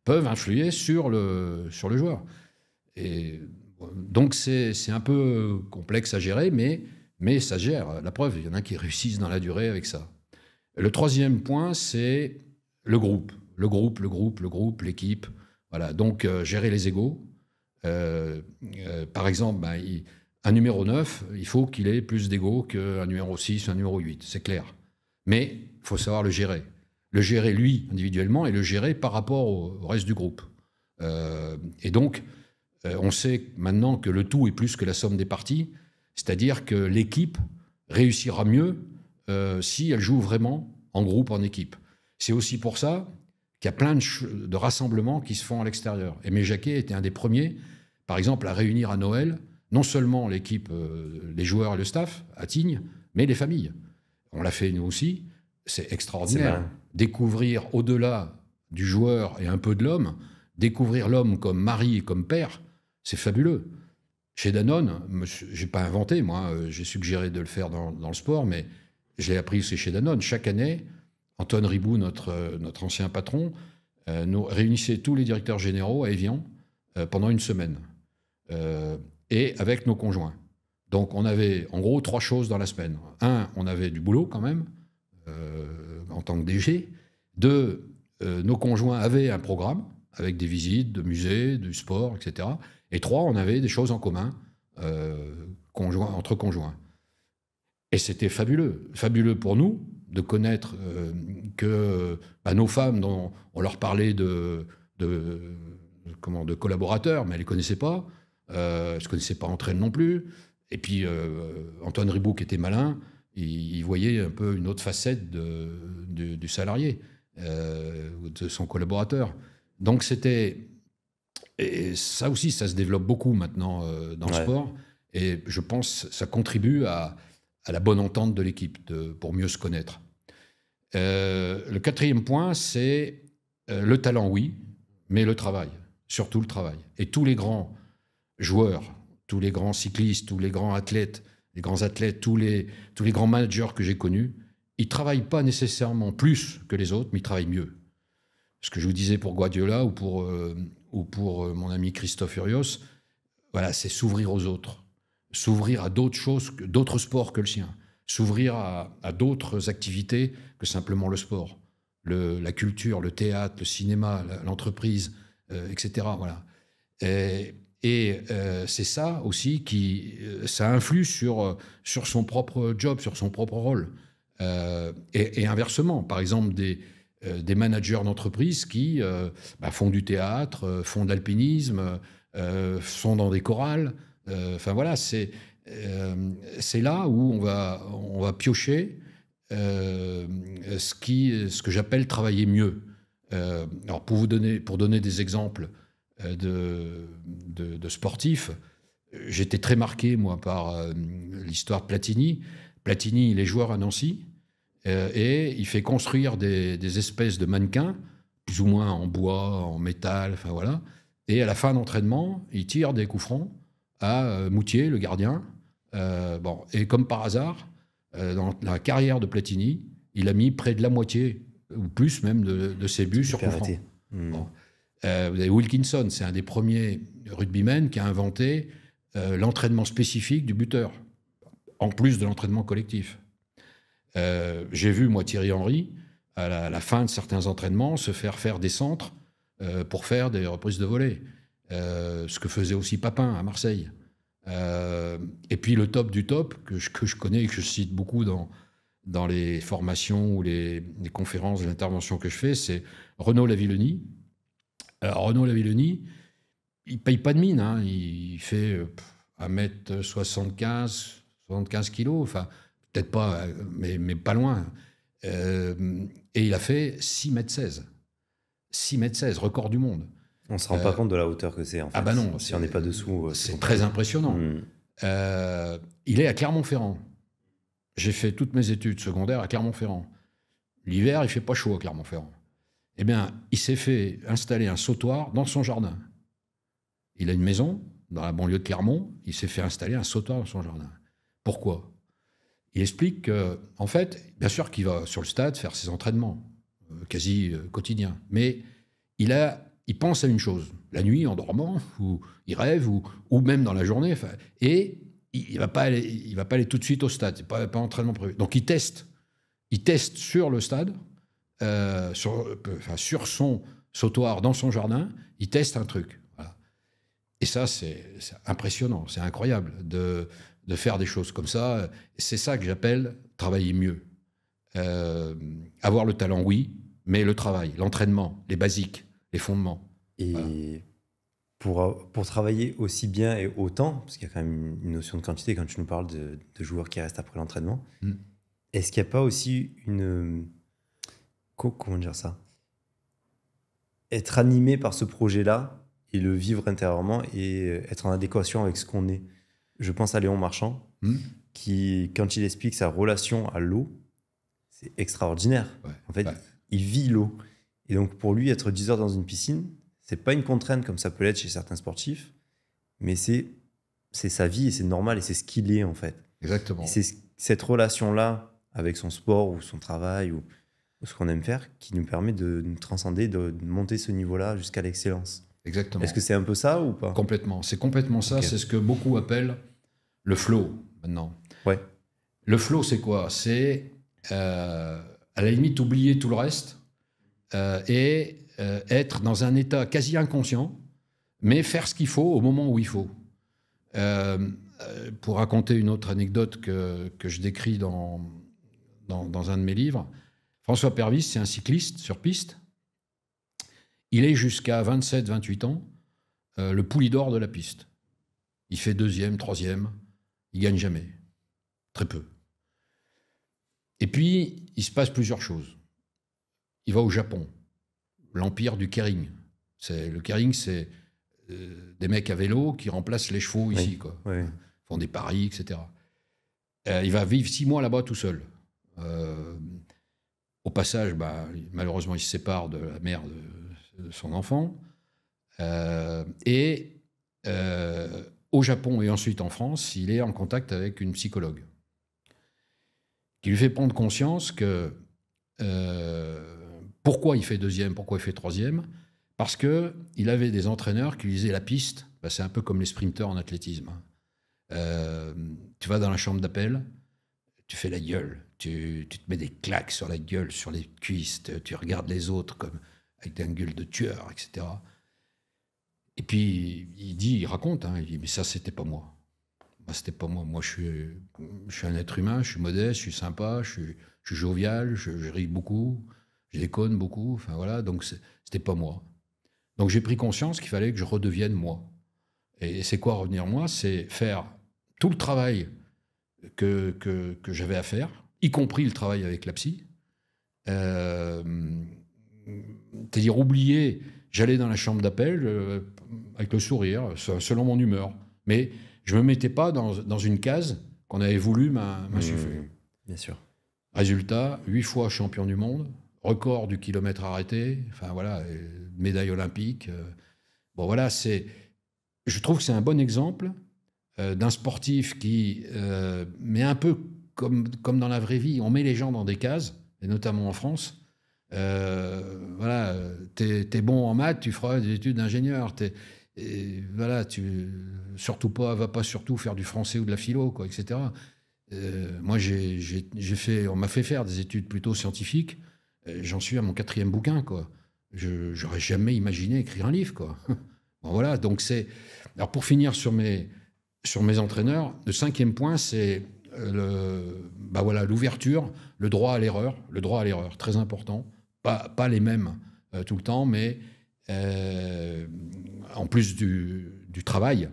peuvent influer sur le joueur. Et donc c'est un peu complexe à gérer, mais ça se gère. La preuve, il y en a qui réussissent dans la durée avec ça. Le troisième point, c'est le groupe. L'équipe. Voilà, donc gérer les égos. Par exemple, un numéro 9, il faut qu'il ait plus d'ego qu'un numéro 6, un numéro 8, c'est clair. Mais il faut savoir le gérer. Le gérer, lui, individuellement, et le gérer par rapport au reste du groupe. Et donc, on sait maintenant que le tout est plus que la somme des parties, c'est-à-dire que l'équipe réussira mieux si elle joue vraiment en groupe, en équipe. C'est aussi pour ça qu'il y a plein de rassemblements qui se font à l'extérieur. Aimé Jacquet était un des premiers, par exemple, à réunir à Noël non seulement l'équipe, les joueurs et le staff à Tignes, mais les familles. On l'a fait nous aussi. C'est extraordinaire. Découvrir au-delà du joueur et un peu de l'homme, découvrir l'homme comme mari et comme père, c'est fabuleux. Chez Danone, je n'ai pas inventé, moi, j'ai suggéré de le faire dans le sport, mais je l'ai appris aussi chez Danone. Chaque année, Antoine Ribou, notre ancien patron, nous réunissait tous les directeurs généraux à Évian pendant une semaine. Et avec nos conjoints. Donc on avait en gros 3 choses dans la semaine. 1, on avait du boulot quand même, en tant que DG. 2, nos conjoints avaient un programme avec des visites de musées, du sport, etc. Et 3, on avait des choses en commun entre conjoints. Et c'était fabuleux. Fabuleux pour nous de connaître que nos femmes, dont on leur parlait de collaborateurs, mais elles ne les connaissaient pas. Je ne connaissais pas entre elles non plus. Et puis, Antoine Ribou, qui était malin, il voyait un peu une autre facette du salarié, de son collaborateur. Donc, c'était... Et ça aussi, ça se développe beaucoup maintenant dans le sport. Et je pense que ça contribue à la bonne entente de l'équipe, pour mieux se connaître. Le 4e point, c'est le talent, oui, mais le travail. Surtout le travail. Et tous les grands joueurs, tous les grands cyclistes, tous les grands athlètes, tous les grands managers que j'ai connus, ils ne travaillent pas nécessairement plus que les autres, mais ils travaillent mieux. Ce que je vous disais pour Guardiola ou pour mon ami Christophe Urios, voilà, c'est s'ouvrir aux autres, s'ouvrir à d'autres choses, d'autres sports que le sien, s'ouvrir à d'autres activités que simplement le sport, la culture, le théâtre, le cinéma, l'entreprise, etc. Voilà. Et c'est ça aussi ça influe sur son propre job, sur son propre rôle. Et inversement, par exemple, des managers d'entreprise qui font du théâtre, font de l'alpinisme, sont dans des chorales. Enfin voilà, c'est là où on va piocher ce que j'appelle travailler mieux. Alors pour donner des exemples de sportifs, j'étais très marqué, moi, par l'histoire de Platini. Platini, il est joueur à Nancy, et il fait construire des espèces de mannequins, plus ou moins en bois, en métal, enfin voilà. Et à la fin d'entraînement, il tire des coups francs à Moutier, le gardien. Et comme par hasard, dans la carrière de Platini, il a mis près de la moitié, ou plus même, de ses buts sur coups francs. Bon. Vous avez Wilkinson, c'est un des premiers rugbymen qui a inventé l'entraînement spécifique du buteur, en plus de l'entraînement collectif. J'ai vu, moi, Thierry Henry, à la fin de certains entraînements, se faire des centres pour faire des reprises de volée. Ce que faisait aussi Papin à Marseille. Et puis le top du top, que je connais et que je cite beaucoup dans les formations ou les conférences, les interventions que je fais, c'est Renaud Lavillenie. Alors Renaud Lavillenie, il ne paye pas de mine, hein. Il fait 1m75, 75 kilos, enfin peut-être pas, mais pas loin. Et il a fait 6m16. 6m16, record du monde. On ne se rend pas compte de la hauteur que c'est, en fait. Ah bah non. Si on n'est pas dessous... c'est très impressionnant. Il est à Clermont-Ferrand. J'ai fait toutes mes études secondaires à Clermont-Ferrand. L'hiver, il ne fait pas chaud à Clermont-Ferrand. Eh bien, il s'est fait installer un sautoir dans son jardin. Il a une maison dans la banlieue de Clermont. Il s'est fait installer un sautoir dans son jardin. Pourquoi ? Il explique qu'en fait, bien sûr qu'il va sur le stade faire ses entraînements, quasi quotidiens. Mais il pense à une chose. La nuit, en dormant, ou il rêve, ou même dans la journée. Et il ne va pas aller tout de suite au stade. Ce n'est pas entraînement prévu. Donc, il teste. Il teste sur le stade, sur son sautoir dans son jardin, il teste un truc. Voilà. Et ça, c'est impressionnant, c'est incroyable de faire des choses comme ça. C'est ça que j'appelle travailler mieux. Avoir le talent, oui, mais le travail, l'entraînement, les basiques, les fondements. Et voilà. Pour travailler aussi bien et autant, parce qu'il y a quand même une notion de quantité quand tu nous parles de joueurs qui restent après l'entraînement, est-ce qu'il n'y a pas aussi comment dire ça ? Être animé par ce projet-là et le vivre intérieurement et être en adéquation avec ce qu'on est. Je pense à Léon Marchand, qui, quand il explique sa relation à l'eau, c'est extraordinaire. Ouais, en fait, il vit l'eau. Et donc, pour lui, être 10 heures dans une piscine, c'est pas une contrainte comme ça peut l'être chez certains sportifs, mais c'est sa vie et c'est normal et c'est ce qu'il est, en fait. Exactement. Et c'est cette relation-là avec son sport ou son travail ou ce qu'on aime faire qui nous permet de nous transcender, de monter ce niveau-là jusqu'à l'excellence. Exactement. Est-ce que c'est un peu ça ou pas ? Complètement. C'est complètement ça. Okay. C'est ce que beaucoup appellent le flow, maintenant. Ouais. Le flow, c'est quoi ? C'est, à la limite, oublier tout le reste et être dans un état quasi inconscient, mais faire ce qu'il faut au moment où il faut. Pour raconter une autre anecdote que je décris dans un de mes livres, François Pervis, c'est un cycliste sur piste. Il est jusqu'à 27-28 ans le poulidor de la piste. Il fait 2e, 3e, il gagne jamais. Très peu. Et puis, il se passe plusieurs choses. Il va au Japon, l'empire du keirin. Le keirin, c'est des mecs à vélo qui remplacent les chevaux ici, quoi. Oui. Font des paris, etc. Il va vivre 6 mois là-bas tout seul. Au passage, malheureusement, il se sépare de la mère de son enfant. Au Japon et ensuite en France, il est en contact avec une psychologue qui lui fait prendre conscience que pourquoi il fait 2e, pourquoi il fait 3e, parce qu'il avait des entraîneurs qui lui disaient la piste, c'est un peu comme les sprinteurs en athlétisme. Tu vas dans la chambre d'appel, tu fais la gueule, tu te mets des claques sur la gueule, sur les cuisses, tu regardes les autres comme avec un gueule de tueur, etc. Et puis, il raconte, hein, il dit, mais ça, c'était pas moi. C'était pas moi. Moi, je suis un être humain, je suis modeste, je suis sympa, je suis jovial, je ris beaucoup, je déconne beaucoup. Enfin, voilà, donc c'était pas moi. Donc, j'ai pris conscience qu'il fallait que je redevienne moi. Et c'est quoi revenir moi? C'est faire tout le travail que j'avais à faire, y compris le travail avec la psy. C'est-à-dire oublier, j'allais dans la chambre d'appel avec le sourire, selon mon humeur. Mais je ne me mettais pas dans une case qu'on avait voulu m'insuffler. Bien sûr. Résultat, 8 fois champion du monde, record du kilomètre arrêté, enfin voilà, médaille olympique. Bon voilà, je trouve que c'est un bon exemple d'un sportif qui met un peu comme dans la vraie vie, on met les gens dans des cases, et notamment en France. Voilà, t'es bon en maths, tu feras des études d'ingénieur. Voilà, surtout pas, va pas surtout faire du français ou de la philo, quoi, etc. Moi, on m'a fait faire des études plutôt scientifiques. J'en suis à mon 4e bouquin, quoi. J'aurais jamais imaginé écrire un livre, quoi. Bon, voilà, donc alors pour finir sur mes entraîneurs, le 5e point, c'est voilà, l'ouverture, le droit à l'erreur, très important. Pas les mêmes tout le temps, mais en plus du travail,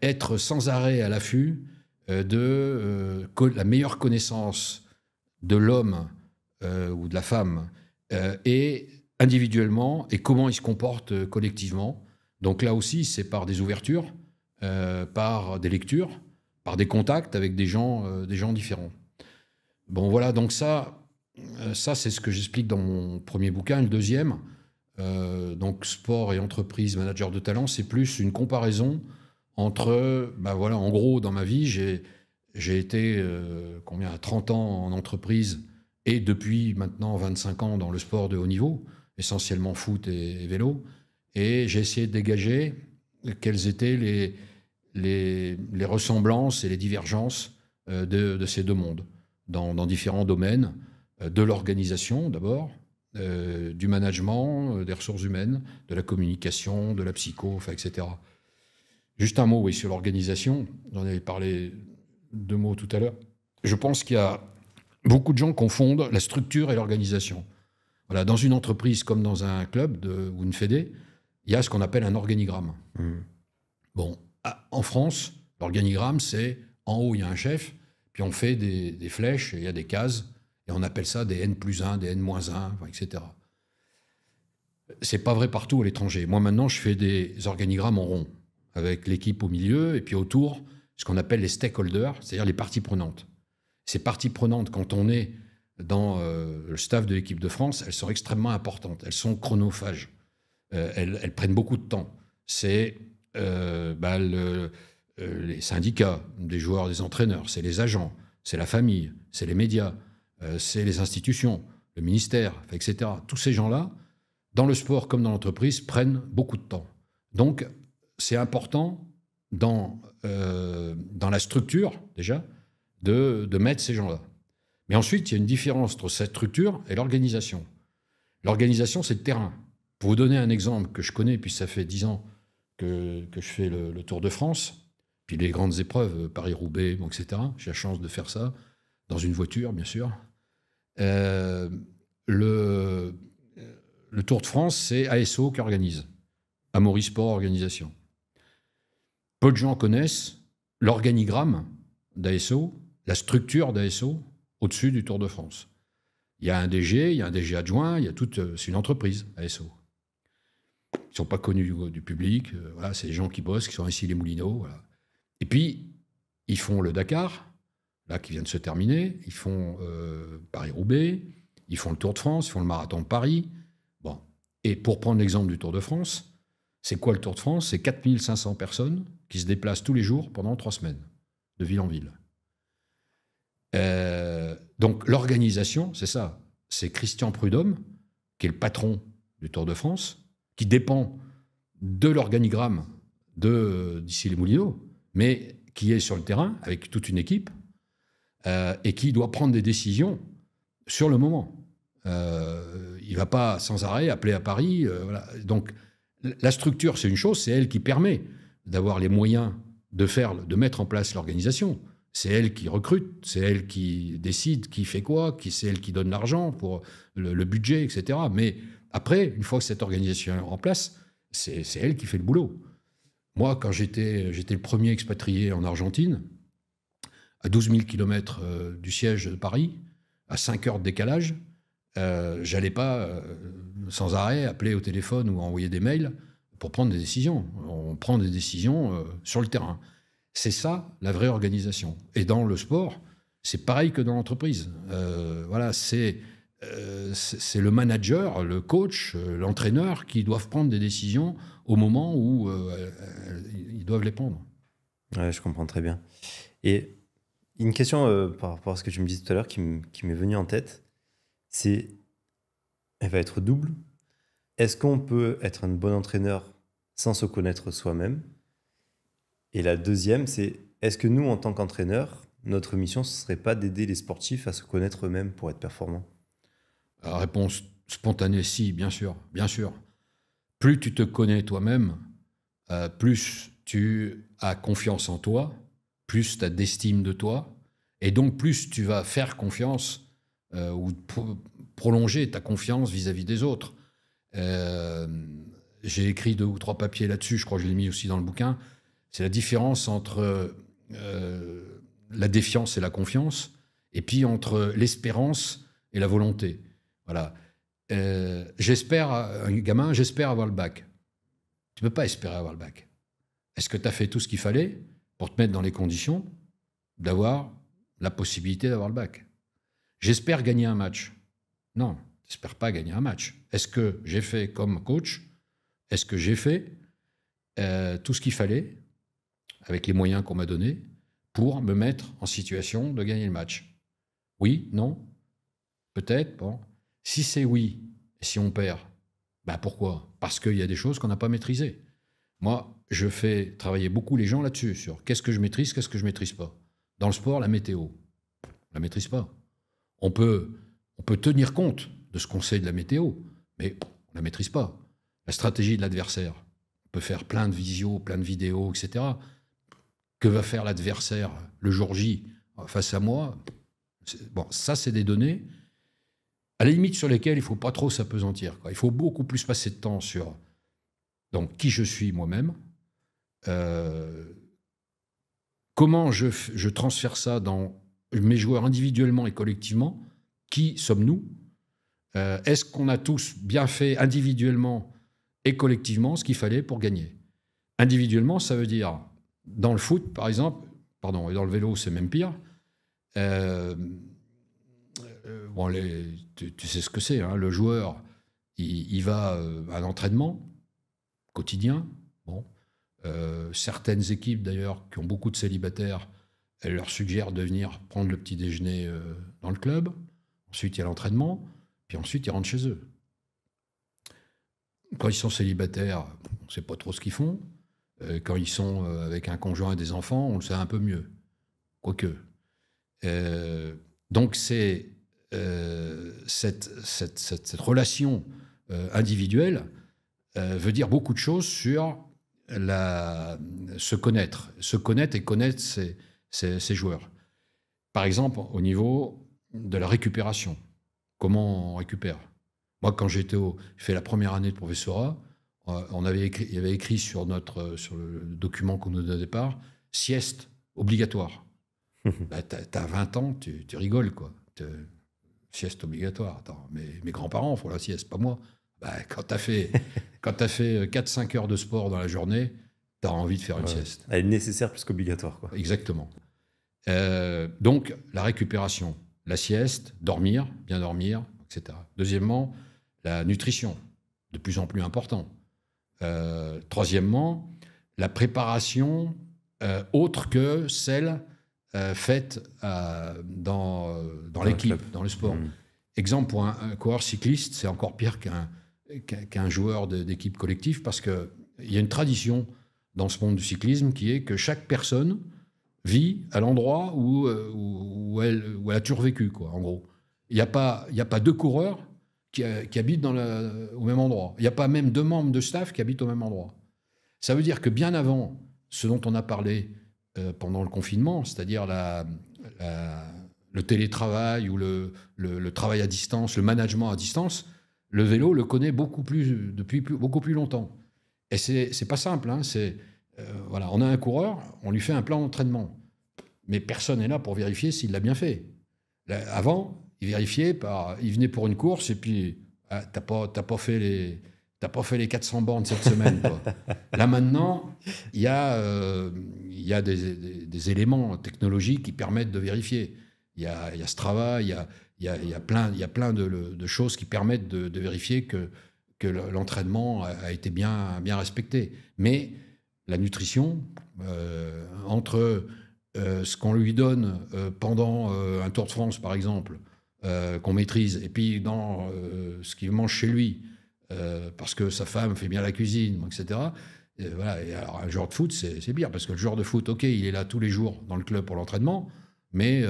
être sans arrêt à l'affût de la meilleure connaissance de l'homme ou de la femme et individuellement et comment il se comporte collectivement. Donc là aussi, c'est par des ouvertures, par des lectures, par des contacts avec des gens différents. Bon, voilà, donc ça c'est ce que j'explique dans mon premier bouquin. Le deuxième, donc sport et entreprise, manager de talent, c'est plus une comparaison entre, voilà, en gros, dans ma vie, j'ai été à 30 ans en entreprise et depuis maintenant 25 ans dans le sport de haut niveau, essentiellement foot et vélo. Et j'ai essayé de dégager quelles étaient les ressemblances et les divergences de ces deux mondes, dans différents domaines, de l'organisation d'abord, du management, des ressources humaines, de la communication, de la psycho, enfin, etc. Juste un mot, oui, sur l'organisation. J'en avais parlé 2 mots tout à l'heure. Je pense qu'il y a beaucoup de gens confondent la structure et l'organisation. Voilà, dans une entreprise comme dans un club ou une fédé, il y a ce qu'on appelle un organigramme. Bon, en France, l'organigramme, c'est en haut, il y a un chef, puis on fait des flèches, et il y a des cases, et on appelle ça des N+1, des N-1, etc. C'est pas vrai partout à l'étranger. Moi, maintenant, je fais des organigrammes en rond, avec l'équipe au milieu, et puis autour, ce qu'on appelle les stakeholders, c'est-à-dire les parties prenantes. Ces parties prenantes, quand on est dans le staff de l'équipe de France, elles sont extrêmement importantes. Elles sont chronophages. Elles prennent beaucoup de temps. C'est les syndicats des joueurs, des entraîneurs, c'est les agents, c'est la famille, c'est les médias, c'est les institutions, le ministère, etc. Tous ces gens-là, dans le sport comme dans l'entreprise, prennent beaucoup de temps. Donc, c'est important dans la structure, déjà, de mettre ces gens-là. Mais ensuite, il y a une différence entre cette structure et l'organisation. L'organisation, c'est le terrain. Pour vous donner un exemple que je connais, puis ça fait 10 ans que je fais le Tour de France, puis les grandes épreuves, Paris-Roubaix, etc. J'ai la chance de faire ça, dans une voiture, bien sûr. Le Tour de France, c'est ASO qui organise. Amaury Sport Organisation. Peu de gens connaissent l'organigramme d'ASO, la structure d'ASO, au-dessus du Tour de France. Il y a un DG, il y a un DG adjoint, c'est une entreprise, ASO. Ils ne sont pas connus du public, voilà, c'est les gens qui bossent, qui sont ici les Moulineaux. Voilà. Et puis, ils font le Dakar, là, qui vient de se terminer, ils font Paris-Roubaix, ils font le Tour de France, ils font le Marathon de Paris. Bon. Et pour prendre l'exemple du Tour de France, c'est quoi le Tour de France? C'est 4500 personnes qui se déplacent tous les jours pendant 3 semaines, de ville en ville. Donc l'organisation, c'est ça. C'est Christian Prudhomme, qui est le patron du Tour de France, qui dépend de l'organigramme d'Issy-les-Moulineaux, mais qui est sur le terrain avec toute une équipe et qui doit prendre des décisions sur le moment. Il ne va pas sans arrêt appeler à Paris. Voilà. Donc, la structure, c'est une chose, c'est elle qui permet d'avoir les moyens de mettre en place l'organisation. C'est elle qui recrute, c'est elle qui décide qui fait quoi, c'est elle qui donne l'argent pour le budget, etc. Mais après, une fois que cette organisation est en place, c'est elle qui fait le boulot. Moi, quand j'étais le premier expatrié en Argentine, à 12 000 km du siège de Paris, à 5 heures de décalage, j'allais pas sans arrêt appeler au téléphone ou envoyer des mails pour prendre des décisions. On prend des décisions sur le terrain. C'est ça, la vraie organisation. Et dans le sport, c'est pareil que dans l'entreprise. Voilà, c'est le manager, le coach, l'entraîneur qui doivent prendre des décisions au moment où ils doivent les prendre. Ouais, je comprends très bien. Et une question par rapport à ce que tu me disais tout à l'heure qui m'est venue en tête, elle va être double. Est-ce qu'on peut être un bon entraîneur sans se connaître soi-même? Et la deuxième, c'est est-ce que nous, en tant qu'entraîneurs, notre mission, ce ne serait pas d'aider les sportifs à se connaître eux-mêmes pour être performants? La réponse spontanée, si, bien sûr, bien sûr. Plus tu te connais toi-même, plus tu as confiance en toi, plus tu as d'estime de toi, et donc plus tu vas faire confiance ou prolonger ta confiance vis-à-vis des autres. J'ai écrit 2 ou 3 papiers là-dessus, je crois que je l'ai mis aussi dans le bouquin. C'est la différence entre la défiance et la confiance, et puis entre l'espérance et la volonté. Voilà. J'espère avoir le bac. Tu ne peux pas espérer avoir le bac. Est-ce que tu as fait tout ce qu'il fallait pour te mettre dans les conditions d'avoir la possibilité d'avoir le bac? J'espère gagner un match. Non, tu n'espères pas gagner un match. Est-ce que j'ai fait comme coach? Est-ce que j'ai fait tout ce qu'il fallait avec les moyens qu'on m'a donnés pour me mettre en situation de gagner le match? Oui, non, peut-être, bon. Si c'est oui, et si on perd, ben pourquoi? Parce qu'il y a des choses qu'on n'a pas maîtrisées. Moi, je fais travailler beaucoup les gens là-dessus, sur qu'est-ce que je maîtrise, qu'est-ce que je ne maîtrise pas. Dans le sport, la météo, on ne la maîtrise pas. On peut tenir compte de ce qu'on sait de la météo, mais on ne la maîtrise pas. La stratégie de l'adversaire, on peut faire plein de visios, plein de vidéos, etc. Que va faire l'adversaire le jour J face à moi? Bon, ça, c'est des données à la limite sur lesquelles il ne faut pas trop s'apesantir, quoi. Il faut beaucoup plus passer de temps sur donc, qui je suis moi-même, comment je transfère ça dans mes joueurs individuellement et collectivement, qui sommes-nous? Est-ce qu'on a tous bien fait individuellement et collectivement ce qu'il fallait pour gagner? Individuellement, ça veut dire, dans le foot, par exemple, et dans le vélo, c'est même pire. Bon, tu sais ce que c'est, hein, le joueur, il va à l'entraînement quotidien. Bon. Certaines équipes, d'ailleurs, qui ont beaucoup de célibataires, elles leur suggèrent de venir prendre le petit déjeuner dans le club. Ensuite, il y a l'entraînement. Puis ensuite, ils rentrent chez eux. Quand ils sont célibataires, on ne sait pas trop ce qu'ils font. Quand ils sont avec un conjoint et des enfants, on le sait un peu mieux. Quoique. Donc, c'est cette relation individuelle veut dire beaucoup de choses sur se connaître et connaître ses joueurs. Par exemple, au niveau de la récupération. Comment on récupère? Moi, quand j'ai fait la première année de professorat, il y avait écrit sur le document qu'on nous donnait au départ, sieste obligatoire. Bah, t'as 20 ans, tu rigoles, quoi. Sieste obligatoire. Attends, mes grands-parents font la sieste, pas moi. Bah, quand t'as fait 4-5 heures de sport dans la journée, t'as envie de faire une sieste. Elle est nécessaire plus qu'obligatoire, quoi. Exactement. Donc, la récupération, la sieste, bien dormir, etc. Deuxièmement, la nutrition, de plus en plus important. Troisièmement, la préparation autre que celle faite dans l'équipe, dans le sport. Exemple, pour un coureur cycliste, c'est encore pire qu'un joueur d'équipe collective, parce qu'il y a une tradition dans ce monde du cyclisme qui est que chaque personne vit à l'endroit où elle a toujours vécu, quoi, en gros. Il n'y a pas 2 coureurs qui habitent au même endroit. Il n'y a pas même 2 membres de staff qui habitent au même endroit. Ça veut dire que bien avant ce dont on a parlé pendant le confinement, c'est-à-dire le télétravail ou le travail à distance, le management à distance, le vélo le connaît depuis beaucoup plus longtemps. Et c'est pas simple. Hein, voilà, on a un coureur, on lui fait un plan d'entraînement. Mais personne n'est là pour vérifier s'il l'a bien fait. Là, avant, il venait pour une course et puis t'as pas fait les 400 bornes cette semaine. Toi. Là maintenant, il y a des éléments technologiques qui permettent de vérifier. Il y a Strava, il y a plein de choses qui permettent de vérifier que l'entraînement a été bien respecté. Mais la nutrition, entre ce qu'on lui donne pendant un Tour de France, par exemple, qu'on maîtrise, et puis dans ce qu'il mange chez lui, parce que sa femme fait bien la cuisine, etc. Voilà. Et alors, un joueur de foot, c'est bien, parce que le joueur de foot, ok, il est là tous les jours dans le club pour l'entraînement, mais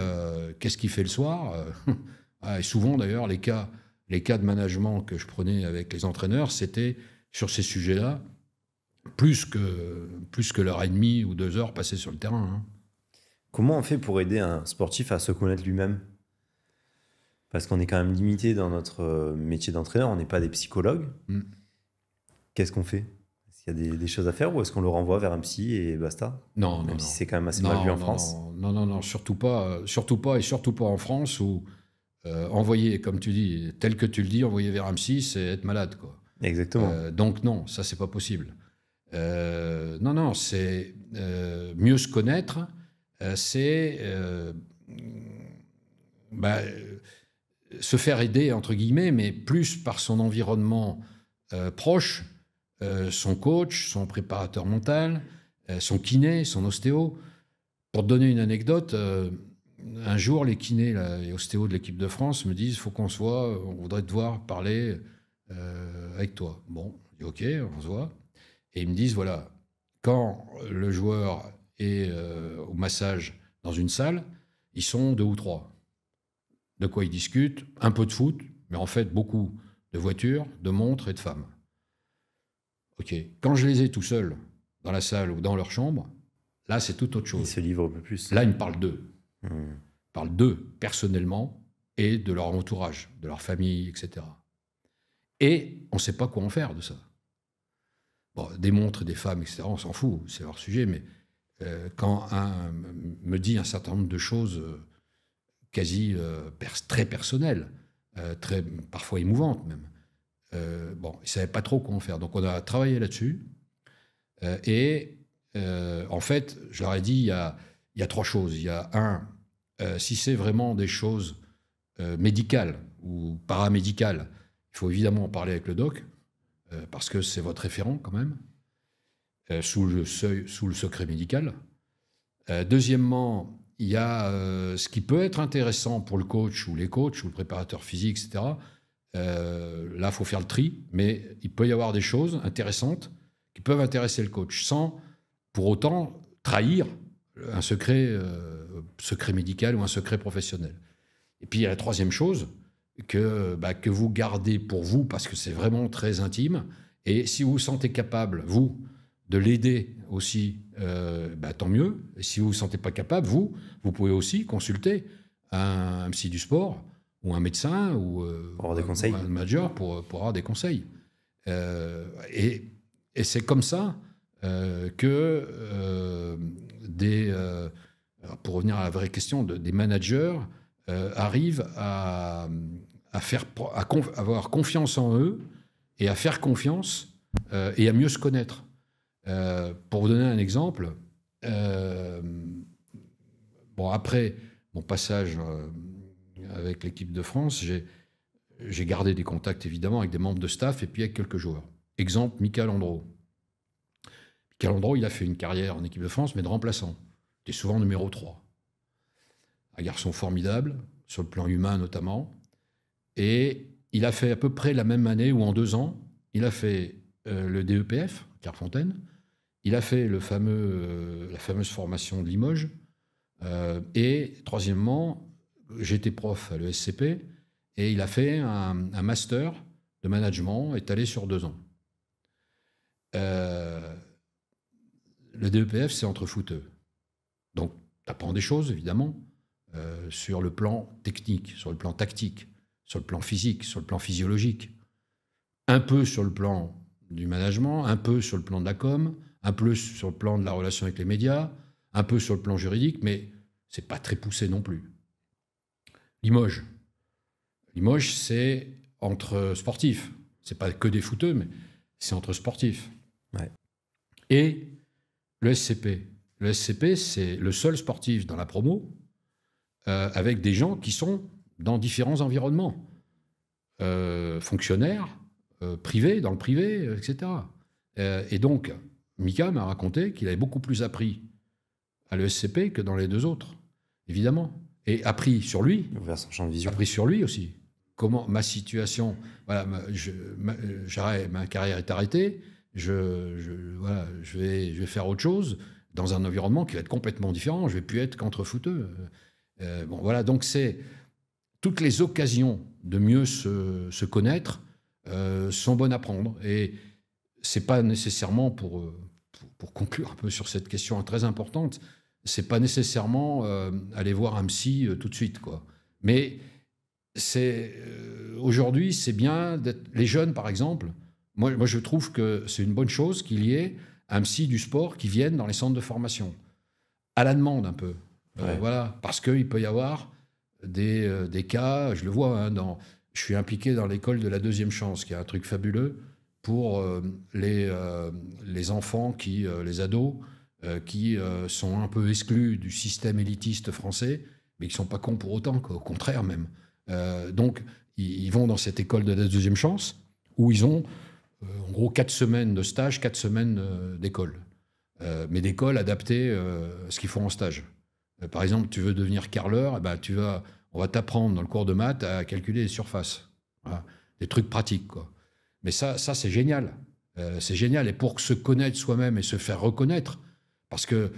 qu'est-ce qu'il fait le soir Et souvent, d'ailleurs, les cas de management que je prenais avec les entraîneurs, c'était sur ces sujets-là, plus que l'heure et demie ou 2 heures passées sur le terrain. Hein. Comment on fait pour aider un sportif à se connaître lui-même? Parce qu'on est quand même limité dans notre métier d'entraîneur, on n'est pas des psychologues. Qu'est-ce qu'on fait? Est-ce qu'il y a des choses à faire ou est-ce qu'on le renvoie vers un psy et basta? Non, Même non, si non. c'est quand même assez mal vu en France. Non, surtout pas, et surtout pas en France où envoyer, comme tu dis, tel que tu le dis, envoyer vers un psy, c'est être malade, quoi. Exactement. Donc non, ça c'est pas possible. Non, c'est mieux se connaître, c'est se faire aider, entre guillemets, mais plus par son environnement proche, son coach, son préparateur mental, son kiné, son ostéo. Pour te donner une anecdote, un jour, les kinés et ostéos de l'équipe de France me disent « faut qu'on se voit, on voudrait te voir parler avec toi ». Bon, je dis « ok, on se voit ». Et ils me disent « voilà, quand le joueur est au massage dans une salle, ils sont 2 ou 3. De quoi ils discutent? Un peu de foot, mais en fait beaucoup de voitures, de montres et de femmes. Ok. Quand je les ai tout seuls dans la salle ou dans leur chambre, là c'est tout autre chose. Ils se livrent un peu plus. Là ils me parlent d'eux. Ils parlent d'eux personnellement et de leur entourage, de leur famille, etc. Et on ne sait pas quoi en faire de ça. Bon, des montres, des femmes, etc., on s'en fout, c'est leur sujet, mais quand un me dit un certain nombre de choses quasi très personnelles, parfois émouvantes même, bon, ils ne savaient pas trop quoi en faire. Donc on a travaillé là-dessus. En fait, je leur ai dit, il y a 3 choses. Il y a si c'est vraiment des choses médicales ou paramédicales, il faut évidemment en parler avec le doc, parce que c'est votre référent quand même, sous le secret médical. Deuxièmement, il y a ce qui peut être intéressant pour le coach ou les coachs ou le préparateur physique, etc. Là, il faut faire le tri, mais il peut y avoir des choses intéressantes qui peuvent intéresser le coach sans pour autant trahir un secret médical ou un secret professionnel. Et puis il y a la 3e chose que vous gardez pour vous parce que c'est vraiment très intime. Et si vous vous sentez capable, vous, de l'aider aussi, tant mieux. Et si vous ne vous sentez pas capable, vous pouvez aussi consulter un psy du sport ou un médecin ou avoir des conseils. Un manager pour avoir des conseils. Et c'est comme ça que pour revenir à la vraie question, des managers arrivent à avoir confiance en eux et à faire confiance et à mieux se connaître. Pour vous donner un exemple, après mon passage avec l'équipe de France, j'ai gardé des contacts évidemment avec des membres de staff et puis avec quelques joueurs. Exemple, Michael Landreau. Michael Landreau, il a fait une carrière en équipe de France, mais de remplaçant. Il était souvent numéro 3. Un garçon formidable, sur le plan humain notamment. Et il a fait à peu près la même année, ou en 2 ans, il a fait le DEPF, Clairefontaine. Il a fait la fameuse formation de Limoges. Et troisièmement, j'étais prof à l'ESCP. et il a fait un master de management étalé sur 2 ans. Le DEPF, c'est entre footeux. Donc, tu apprends des choses, évidemment, sur le plan technique, sur le plan tactique, sur le plan physique, sur le plan physiologique. Un peu sur le plan du management, un peu sur le plan de la com, un peu sur le plan de la relation avec les médias, un peu sur le plan juridique, mais c'est pas très poussé non plus. Limoges. Limoges, c'est entre sportifs. C'est pas que des footeux, mais c'est entre sportifs. Ouais. Et le SCP. Le SCP, c'est le seul sportif dans la promo avec des gens qui sont dans différents environnements. Fonctionnaires, privés, dans le privé, etc. Et donc, Mika m'a raconté qu'il avait beaucoup plus appris à l'ESCP que dans les 2 autres, évidemment. Et appris sur lui. Ouvert son champ de vision. Appris sur lui aussi. Comment ma situation... Voilà, ma carrière est arrêtée. Voilà, je vais faire autre chose dans un environnement qui va être complètement différent. Je ne vais plus être qu'entre-footeux. Bon, voilà, donc c'est... Toutes les occasions de mieux se connaître sont bonnes à prendre. Et ce n'est pas nécessairement, pour conclure un peu sur cette question très importante, ce n'est pas nécessairement aller voir un psy tout de suite, quoi. Mais aujourd'hui, c'est bien d'être... Les jeunes, par exemple, moi je trouve que c'est une bonne chose qu'il y ait un psy du sport qui vienne dans les centres de formation, à la demande un peu. Ouais. Voilà, parce qu'il peut y avoir des cas, je le vois, hein, je suis impliqué dans l'école de la deuxième chance, qui est un truc fabuleux pour les enfants, les ados, qui sont un peu exclus du système élitiste français, mais qui ne sont pas cons pour autant, au contraire même. Donc, ils vont dans cette école de la deuxième chance, où ils ont en gros 4 semaines de stage, 4 semaines d'école. Mais d'école adaptée à ce qu'ils font en stage. Par exemple, tu veux devenir carreleur, eh ben, on va t'apprendre dans le cours de maths à calculer les surfaces. Voilà. Des trucs pratiques, quoi. Mais ça c'est génial. C'est génial. Et pour se connaître soi-même et se faire reconnaître, parce que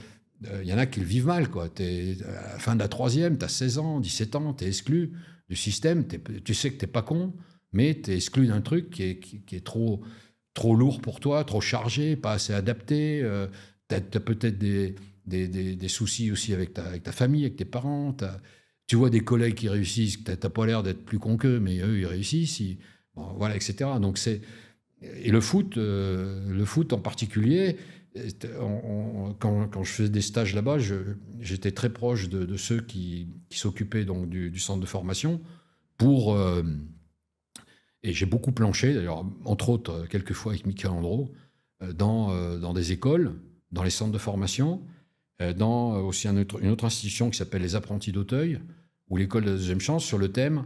y en a qui le vivent mal, quoi. À la fin de la 3e, tu as 16 ans, 17 ans, tu es exclu du système. Tu sais que tu n'es pas con, mais tu es exclu d'un truc qui est trop lourd pour toi, trop chargé, pas assez adapté. Tu as peut-être des soucis aussi avec ta famille, avec tes parents. Tu vois des collègues qui réussissent, tu n'as pas l'air d'être plus con qu'eux, mais eux, ils réussissent. Bon, voilà, etc. Donc et le foot en particulier, quand je faisais des stages là-bas, j'étais très proche de ceux qui s'occupaient donc du centre de formation et j'ai beaucoup planché, d'ailleurs, entre autres, quelques fois avec Michael Andro, dans des écoles, dans les centres de formation, dans aussi une autre institution qui s'appelle les Apprentis d'Auteuil, ou l'école de la deuxième chance, sur le thème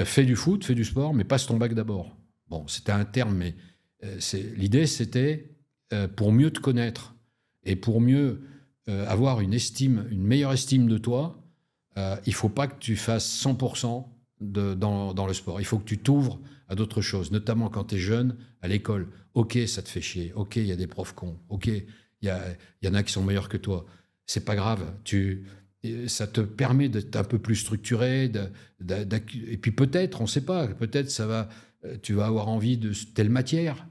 fais du foot, fais du sport, mais passe ton bac d'abord. Bon, c'était un terme, mais l'idée, c'était pour mieux te connaître et pour mieux avoir une meilleure estime de toi, il ne faut pas que tu fasses 100% dans le sport. Il faut que tu t'ouvres à d'autres choses, notamment quand tu es jeune, à l'école. Ok, ça te fait chier. Ok, il y a des profs cons. Ok, il y en a qui sont meilleurs que toi. C'est pas grave. Ça te permet d'être un peu plus structuré. Et puis peut-être, on ne sait pas, peut-être tu vas avoir envie de telle matière.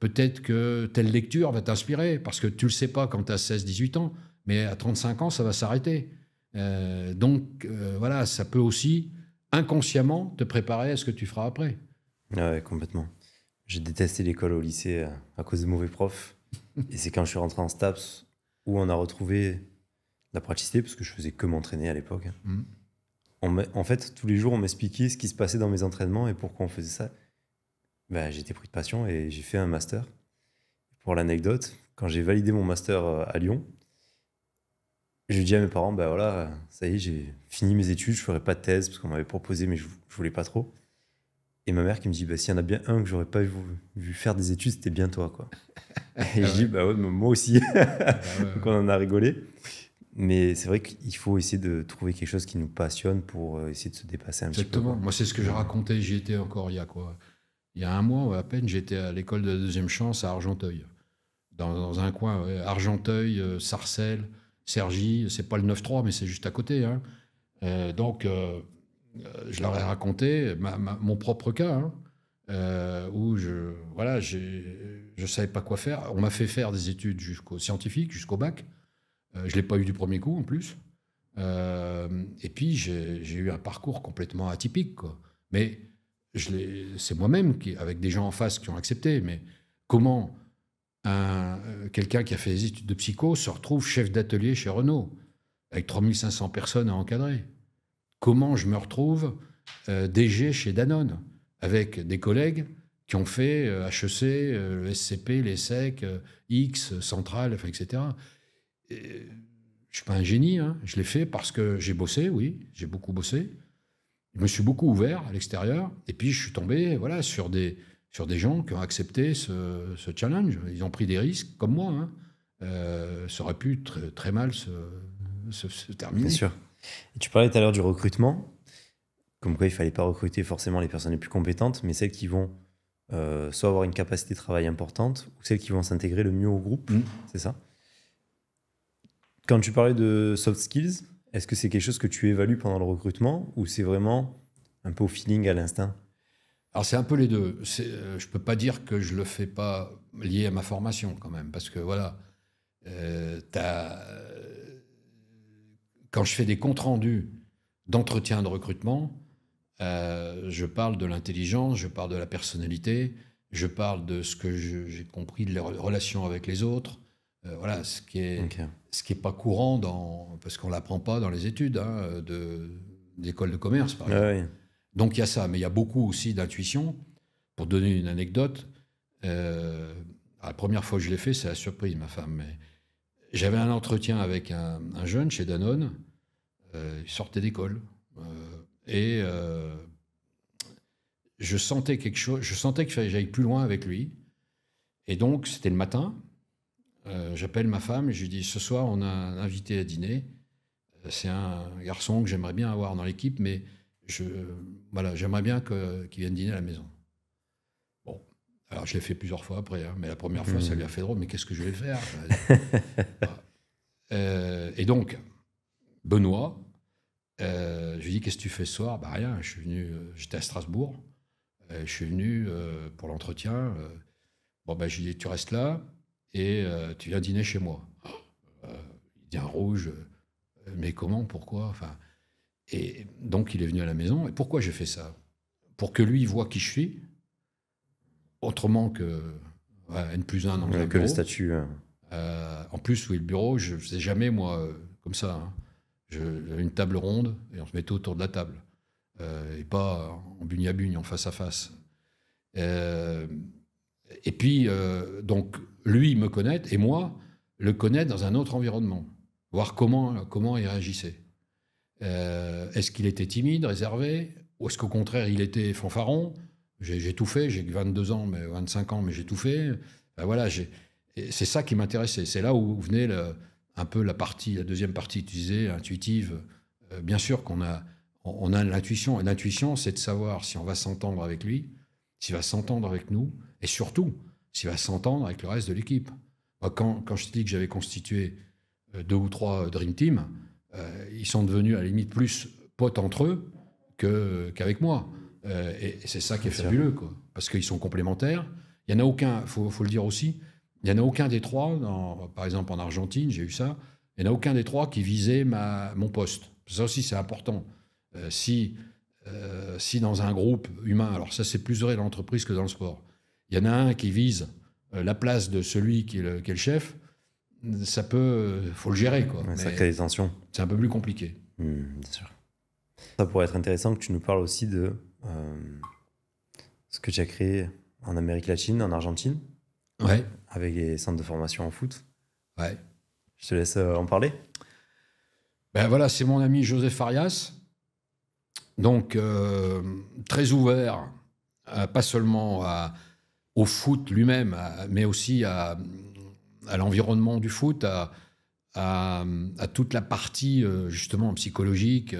Peut-être que telle lecture va t'inspirer, parce que tu ne le sais pas quand tu as 16-18 ans, mais à 35 ans, ça va s'arrêter. Donc, voilà, ça peut aussi inconsciemment te préparer à ce que tu feras après. Ouais, complètement. J'ai détesté l'école au lycée à cause de mauvais profs. Et c'est quand je suis rentré en STAPS où on a retrouvé la praticité, parce que je faisais que m'entraîner à l'époque. En fait, tous les jours, on m'expliquait ce qui se passait dans mes entraînements et pourquoi on faisait ça. Ben, j'étais pris de passion et j'ai fait un master. Pour l'anecdote, quand j'ai validé mon master à Lyon, j'ai dit à mes parents, ben voilà, ça y est, j'ai fini mes études, je ferai pas de thèse, parce qu'on m'avait proposé, mais je voulais pas trop. Et ma mère qui me dit, bah, s'il y en a bien un que j'aurais pas vu faire des études, c'était bien toi, quoi. Et je dis, bah ouais, moi aussi. Donc on en a rigolé. Mais c'est vrai qu'il faut essayer de trouver quelque chose qui nous passionne pour essayer de se dépasser un petit peu. Exactement. Moi, c'est ce que j'ai raconté. J'y étais encore il y a un mois à peine. J'étais à l'école de la deuxième chance à Argenteuil. Dans un coin, ouais, Argenteuil, Sarcelles, Cergy. C'est pas le 9-3, mais c'est juste à côté. Hein. Donc, je leur ai raconté mon propre cas, hein, où je savais pas quoi faire. On m'a fait faire des études jusqu'au scientifique, jusqu'au bac. Je l'ai pas eu du premier coup, en plus. Et puis, j'ai eu un parcours complètement atypique, quoi. Mais c'est moi-même, avec des gens en face qui ont accepté. Mais comment quelqu'un qui a fait des études de psycho se retrouve chef d'atelier chez Renault, avec 3500 personnes à encadrer? Comment je me retrouve DG chez Danone, avec des collègues qui ont fait HEC, le SCP, l'ESSEC, X, Centrale, etc. Je ne suis pas un génie, hein. Je l'ai fait parce que j'ai bossé, oui, j'ai beaucoup bossé. Je me suis beaucoup ouvert à l'extérieur, et puis je suis tombé sur des gens qui ont accepté ce challenge. Ils ont pris des risques, comme moi, hein. Ça aurait pu très mal se terminer. Bien sûr. Et tu parlais tout à l'heure du recrutement, comme quoi il ne fallait pas recruter forcément les personnes les plus compétentes, mais celles qui vont soit avoir une capacité de travail importante, ou celles qui vont s'intégrer le mieux au groupe, c'est ça? Quand tu parlais de soft skills, est-ce que c'est quelque chose que tu évalues pendant le recrutement, ou c'est vraiment un peu au feeling, à l'instinct? Alors c'est un peu les deux. Je ne peux pas dire que je ne le fais pas lié à ma formation quand même, parce que voilà, quand je fais des comptes rendus d'entretien de recrutement, je parle de l'intelligence, je parle de la personnalité, je parle de ce que j'ai compris de les relations avec les autres. Voilà, ce qui est pas courant parce qu'on l'apprend pas dans les études d'école de commerce, par exemple. Ouais. Donc il y a ça, mais il y a beaucoup aussi d'intuition. Pour donner une anecdote, la première fois que je l'ai fait, c'est la surprise, ma femme. Mais j'avais un entretien avec un jeune chez Danone, il sortait d'école, et je sentais quelque chose, je sentais qu'il fallait que j'aille plus loin avec lui. Et donc c'était le matin, j'appelle ma femme et je lui dis, ce soir on a un invité à dîner, c'est un garçon que j'aimerais bien avoir dans l'équipe, mais j'aimerais bien qu'il vienne dîner à la maison. Bon, alors je l'ai fait plusieurs fois après, hein, mais la première fois, ça lui a fait drôle, mais qu'est-ce que je vais faire? Et donc, Benoît, je lui dis, qu'est-ce que tu fais ce soir? Bah rien, je suis venu, j'étais à Strasbourg, je suis venu pour l'entretien. Bon, bah, je lui dis, tu restes là et tu viens dîner chez moi. Il dit un rouge, mais comment, pourquoi? Enfin, et donc, il est venu à la maison. Et pourquoi j'ai fait ça? Pour que lui voit qui je suis, autrement que N+1 dans un que bureau. le statut. En plus, oui, le bureau, je ne faisais jamais, moi, comme ça. Hein. J'avais une table ronde et on se mettait autour de la table. Et pas en bugne-à-bugne, en face à face. Et puis, donc, lui me connaître et moi le connaître dans un autre environnement. Voir comment il réagissait. Est-ce qu'il était timide, réservé? Ou est-ce qu'au contraire, il était fanfaron? J'ai tout fait, j'ai que 22 ans, mais 25 ans, mais j'ai tout fait. Ben voilà, c'est ça qui m'intéressait. C'est là où venait un peu la deuxième partie utilisée, intuitive. Bien sûr qu'on a l'intuition. Et l'intuition, c'est de savoir si on va s'entendre avec lui, s'il va s'entendre avec nous, et surtout, s'il va s'entendre avec le reste de l'équipe. Quand je te dis que j'avais constitué 2 ou 3 Dream Team, ils sont devenus à la limite plus potes entre eux qu'avec moi. Et c'est ça qui est fabuleux, quoi. Parce qu'ils sont complémentaires. Il n'y en a aucun, faut le dire aussi, il n'y en a aucun des trois, par exemple en Argentine, j'ai eu ça, il n'y en a aucun des trois qui visait mon poste. Ça aussi, c'est important. Si dans un groupe humain, alors ça c'est plus vrai dans l'entreprise que dans le sport, il y en a un qui vise la place de celui qui est le chef, ça faut le gérer, quoi. Ça crée des tensions. C'est un peu plus compliqué. Bien sûr. Ça pourrait être intéressant que tu nous parles aussi de ce que tu as créé en Amérique latine, en Argentine, avec les centres de formation en foot. Ouais. Je te laisse en parler. Ben voilà, c'est mon ami Joseph Farias, donc très ouvert, pas seulement au foot lui-même, mais aussi à l'environnement du foot, à toute la partie justement psychologique,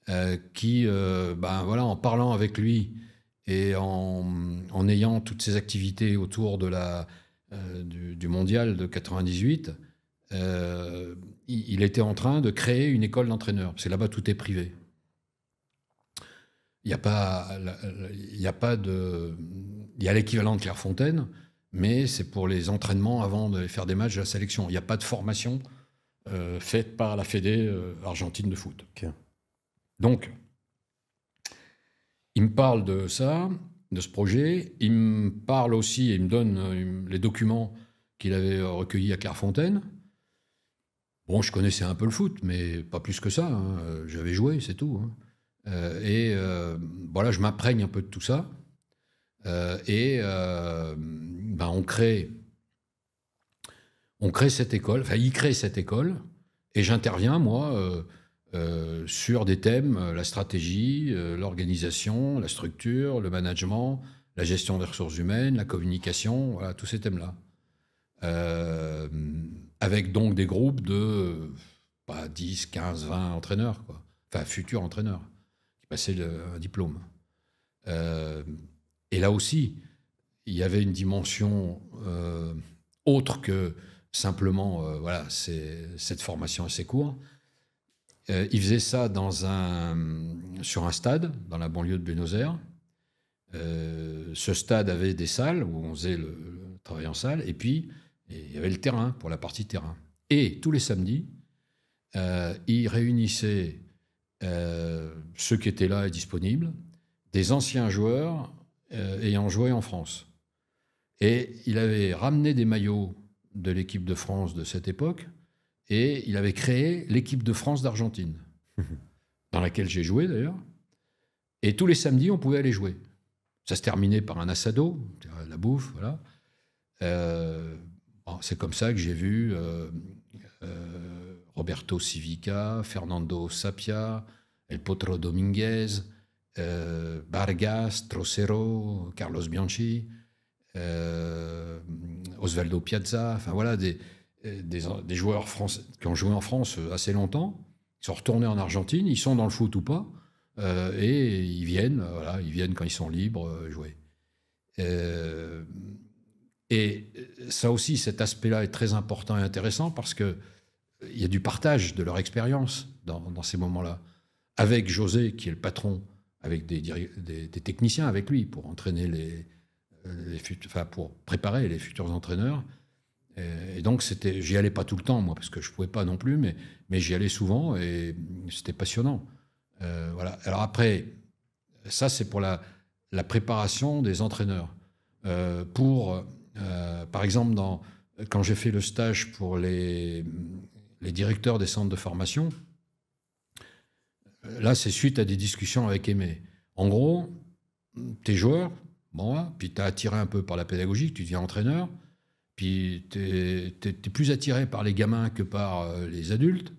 en parlant avec lui et en ayant toutes ces activités autour du mondial de 98, il était en train de créer une école d'entraîneurs, parce que là-bas tout est privé. il y a l'équivalent de Clairefontaine, mais c'est pour les entraînements avant de faire des matchs de la sélection. Il n'y a pas de formation faite par la Fédé argentine de foot. Okay. Donc, il me parle de ça, de ce projet. Il me parle aussi, et il me donne les documents qu'il avait recueillis à Clairefontaine. Bon, je connaissais un peu le foot, mais pas plus que ça. Hein. J'avais joué, c'est tout. Hein. Voilà, je m'imprègne un peu de tout ça. On crée cette école, enfin, il crée cette école, et j'interviens, moi, sur des thèmes, la stratégie, l'organisation, la structure, le management, la gestion des ressources humaines, la communication, voilà, tous ces thèmes-là. Avec donc des groupes de 10, 15, 20 entraîneurs, quoi. Enfin, futurs entraîneurs, qui passaient un diplôme. Et là aussi, il y avait une dimension autre que simplement voilà, cette formation assez courte. Il faisait ça sur un stade, dans la banlieue de Buenos Aires. Ce stade avait des salles où on faisait le travail en salle, et puis il y avait le terrain, pour la partie terrain. Et tous les samedis, il réunissait ceux qui étaient là et disponibles, des anciens joueurs ayant joué en France. Et il avait ramené des maillots de l'équipe de France de cette époque, et il avait créé l'équipe de France d'Argentine, dans laquelle j'ai joué d'ailleurs. Et tous les samedis, on pouvait aller jouer. Ça se terminait par un assado, la bouffe, voilà. C'est comme ça que j'ai vu Roberto Civica, Fernando Sapia, El Potro Dominguez, Vargas, Trocero, Carlos Bianchi, Osvaldo Piazza, enfin voilà, des joueurs français qui ont joué en France assez longtemps, ils sont retournés en Argentine, ils sont dans le foot ou pas, et ils viennent quand ils sont libres jouer. Et ça aussi, cet aspect-là est très important et intéressant parce qu'il y a du partage de leur expérience dans ces moments-là. Avec José, qui est le patron, avec des techniciens avec lui pour entraîner pour préparer les futurs entraîneurs. Et donc, j'y allais pas tout le temps, moi, parce que je pouvais pas non plus, mais j'y allais souvent et c'était passionnant. Voilà. Alors après, ça, c'est pour la préparation des entraîneurs. Par exemple, quand j'ai fait le stage pour les directeurs des centres de formation, là, c'est suite à des discussions avec Aimé. En gros, t'es joueur, bon, puis t'es attiré un peu par la pédagogie, tu deviens entraîneur, puis t'es plus attiré par les gamins que par les adultes.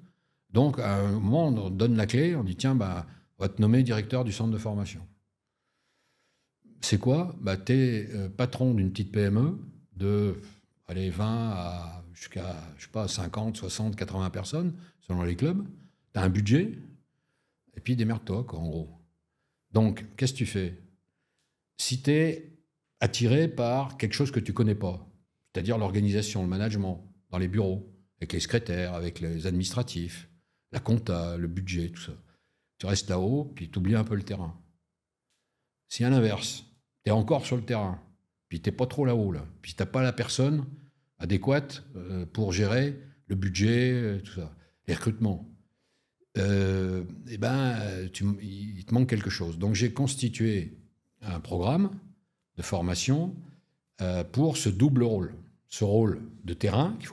Donc, à un moment, on donne la clé, on dit, tiens, on va te nommer directeur du centre de formation. C'est quoi ? T'es patron d'une petite PME de 20 jusqu'à, je sais pas, 50, 60, 80 personnes, selon les clubs. T'as un budget, et puis démerde-toi, quoi, en gros. Donc, qu'est-ce que tu fais ? Si tu es attiré par quelque chose que tu connais pas, c'est-à-dire l'organisation, le management, dans les bureaux, avec les secrétaires, avec les administratifs, la compta, le budget, tout ça, tu restes là-haut, puis tu oublies un peu le terrain. Si à l'inverse, tu es encore sur le terrain, puis tu n'es pas trop là-haut, là, puis tu n'as pas la personne adéquate pour gérer le budget, tout ça, les recrutements, il te manque quelque chose. Donc j'ai constitué un programme de formation pour ce double rôle. Ce rôle de terrain, il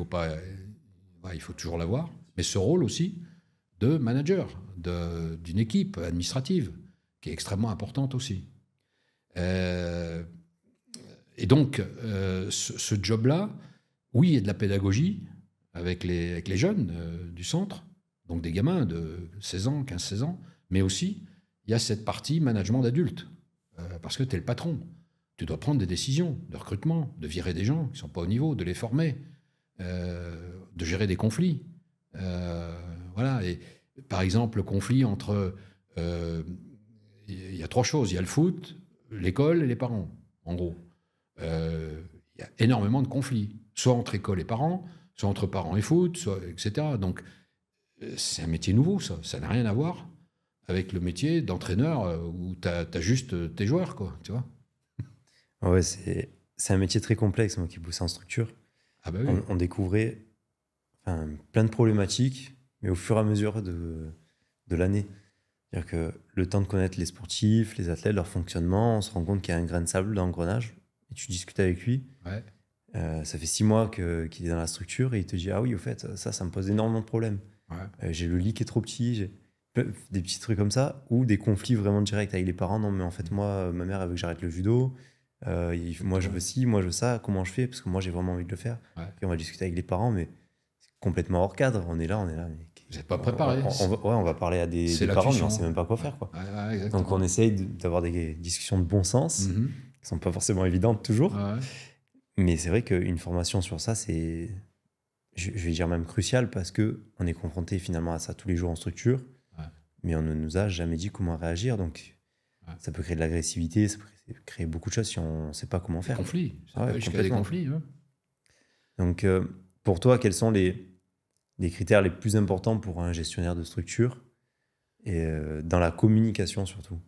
faut toujours l'avoir, mais ce rôle aussi de manager d'une équipe administrative, qui est extrêmement importante aussi. Et donc, ce job-là, oui, il y a de la pédagogie avec les jeunes du centre, donc des gamins de 16 ans, 15-16 ans, mais aussi, il y a cette partie management d'adultes, parce que tu es le patron. Tu dois prendre des décisions de recrutement, de virer des gens qui ne sont pas au niveau, de les former, de gérer des conflits. Voilà. Et, par exemple, le conflit entre... il y a trois choses. Il y a le foot, l'école et les parents, en gros. Il y a énormément de conflits, soit entre école et parents, soit entre parents et foot, etc. Donc, c'est un métier nouveau, ça. Ça n'a rien à voir avec le métier d'entraîneur où tu as juste tes joueurs, quoi, tu vois. Ouais, c'est un métier très complexe, moi qui bosse en structure. Ah bah oui. On découvrait plein de problématiques, mais au fur et à mesure de l'année. C'est-à-dire que le temps de connaître les sportifs, les athlètes, leur fonctionnement, on se rend compte qu'il y a un grain de sable dans l'engrenage. Et tu discutes avec lui. Ouais. Ça fait 6 mois qu'il est dans la structure et il te dit ah oui, au fait, ça me pose énormément de problèmes. Ouais. J'ai le lit qui est trop petit, j'ai des petits trucs comme ça, ou des conflits vraiment directs avec les parents. Non, mais en fait, moi, ma mère, elle veut que j'arrête le judo. Moi, je veux ci, moi, je veux ça. Comment je fais? Parce que moi, j'ai vraiment envie de le faire. Ouais. Et on va discuter avec les parents, mais c'est complètement hors cadre. On est là. Mais Vous n'êtes pas préparé. On va parler à des parents, mais on ne sait même pas quoi faire. Quoi. Ouais, donc, on essaye d'avoir des discussions de bon sens, qui ne sont pas forcément évidentes toujours. Ouais. Mais c'est vrai qu'une formation sur ça, c'est, je vais dire même crucial, parce qu'on est confronté finalement à ça tous les jours en structure, mais on ne nous a jamais dit comment réagir. Donc, ça peut créer de l'agressivité, ça peut créer beaucoup de choses si on ne sait pas comment faire. Des conflits. Ça peut jusqu'à des conflits. Ouais. Donc, pour toi, quels sont les critères les plus importants pour un gestionnaire de structure et dans la communication surtout?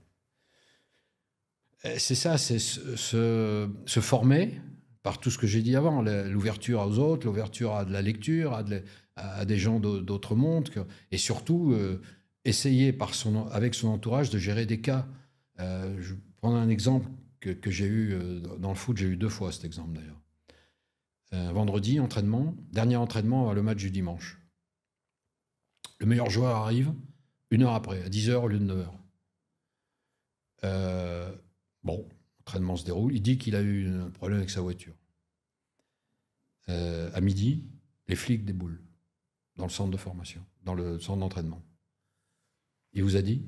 C'est ça, c'est se former par tout ce que j'ai dit avant, l'ouverture aux autres, l'ouverture à de la lecture, à des gens d'autres mondes, et surtout essayer avec son entourage de gérer des cas. Je vais prendre un exemple que j'ai eu dans le foot, j'ai eu 2 fois cet exemple d'ailleurs. Vendredi, dernier entraînement avant le match du dimanche. Le meilleur joueur arrive 1 heure après, à 10h au lieu de 9h. Bon, l'entraînement se déroule. Il dit qu'il a eu un problème avec sa voiture. À midi, les flics déboulent dans le centre de formation, dans le centre d'entraînement. Il vous a dit?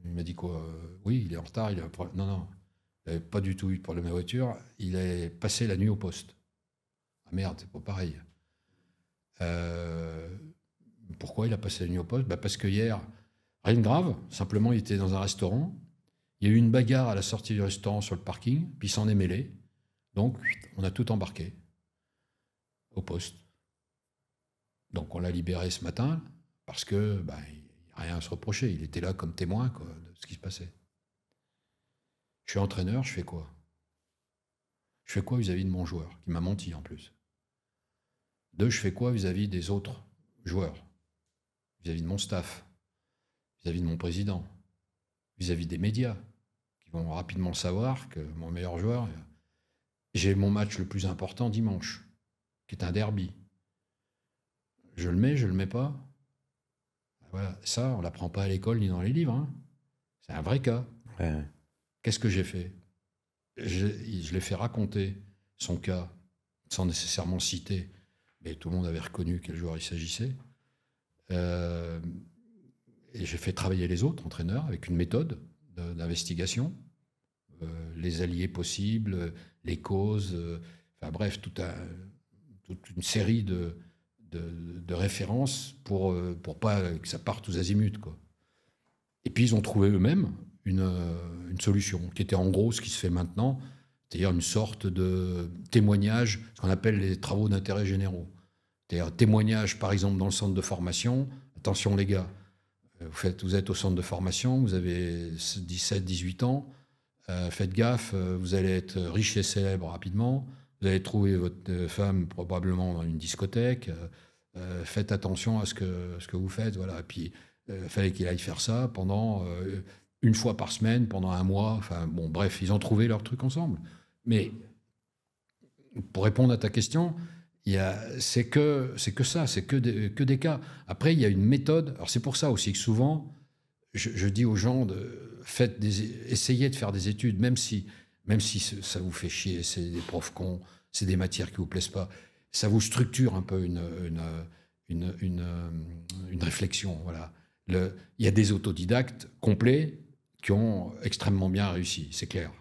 Il m'a dit quoi? Oui, il est en retard. Il a un problème. Non, il n'avait pas du tout eu de problème avec la voiture. Il est passé la nuit au poste. Ah merde, c'est pas pareil. Pourquoi il a passé la nuit au poste? Parce que hier, rien de grave, simplement il était dans un restaurant. Il y a eu une bagarre à la sortie du restaurant sur le parking, puis il s'en est mêlé. Donc, on a tout embarqué au poste. Donc, on l'a libéré ce matin parce que il n'y a rien à se reprocher. Il était là comme témoin de ce qui se passait. Je suis entraîneur, je fais quoi? Je fais quoi vis-à-vis de mon joueur, qui m'a menti en plus? 2, je fais quoi vis-à-vis des autres joueurs? Vis-à-vis de mon staff, vis-à-vis de mon président, vis-à-vis des médias, qui vont rapidement savoir que mon meilleur joueur... J'ai mon match le plus important dimanche, qui est un derby. Je le mets, je le mets pas. Voilà, ça, on ne l'apprend pas à l'école ni dans les livres. Hein. C'est un vrai cas. Ouais. Qu'est-ce que j'ai fait? Je l'ai fait raconter son cas, sans nécessairement citer, mais tout le monde avait reconnu quel joueur il s'agissait. Et j'ai fait travailler les autres entraîneurs avec une méthode d'investigation, les alliés possibles, les causes, enfin bref, toute une série de références pour pas que ça parte aux azimuts, quoi. Et puis ils ont trouvé eux-mêmes une solution qui était en gros ce qui se fait maintenant, c'est-à-dire une sorte de témoignage, ce qu'on appelle les travaux d'intérêt généraux. C'est-à-dire témoignage, par exemple, dans le centre de formation. Attention les gars, vous êtes au centre de formation, vous avez 17, 18 ans, faites gaffe, vous allez être riche et célèbre rapidement, vous allez trouver votre femme probablement dans une discothèque, faites attention à ce que vous faites. Voilà. Et puis, il fallait qu'il aille faire ça pendant 1 fois par semaine, pendant 1 mois. Enfin, bon, bref, ils ont trouvé leur truc ensemble. Mais pour répondre à ta question, c'est que ça, c'est que des cas. Après, il y a une méthode. Alors, c'est pour ça aussi que souvent, je dis aux gens, essayez de faire des études, même si ça vous fait chier, c'est des profs cons, c'est des matières qui ne vous plaisent pas. Ça vous structure un peu une réflexion. Voilà. Il y a des autodidactes complets qui ont extrêmement bien réussi, c'est clair.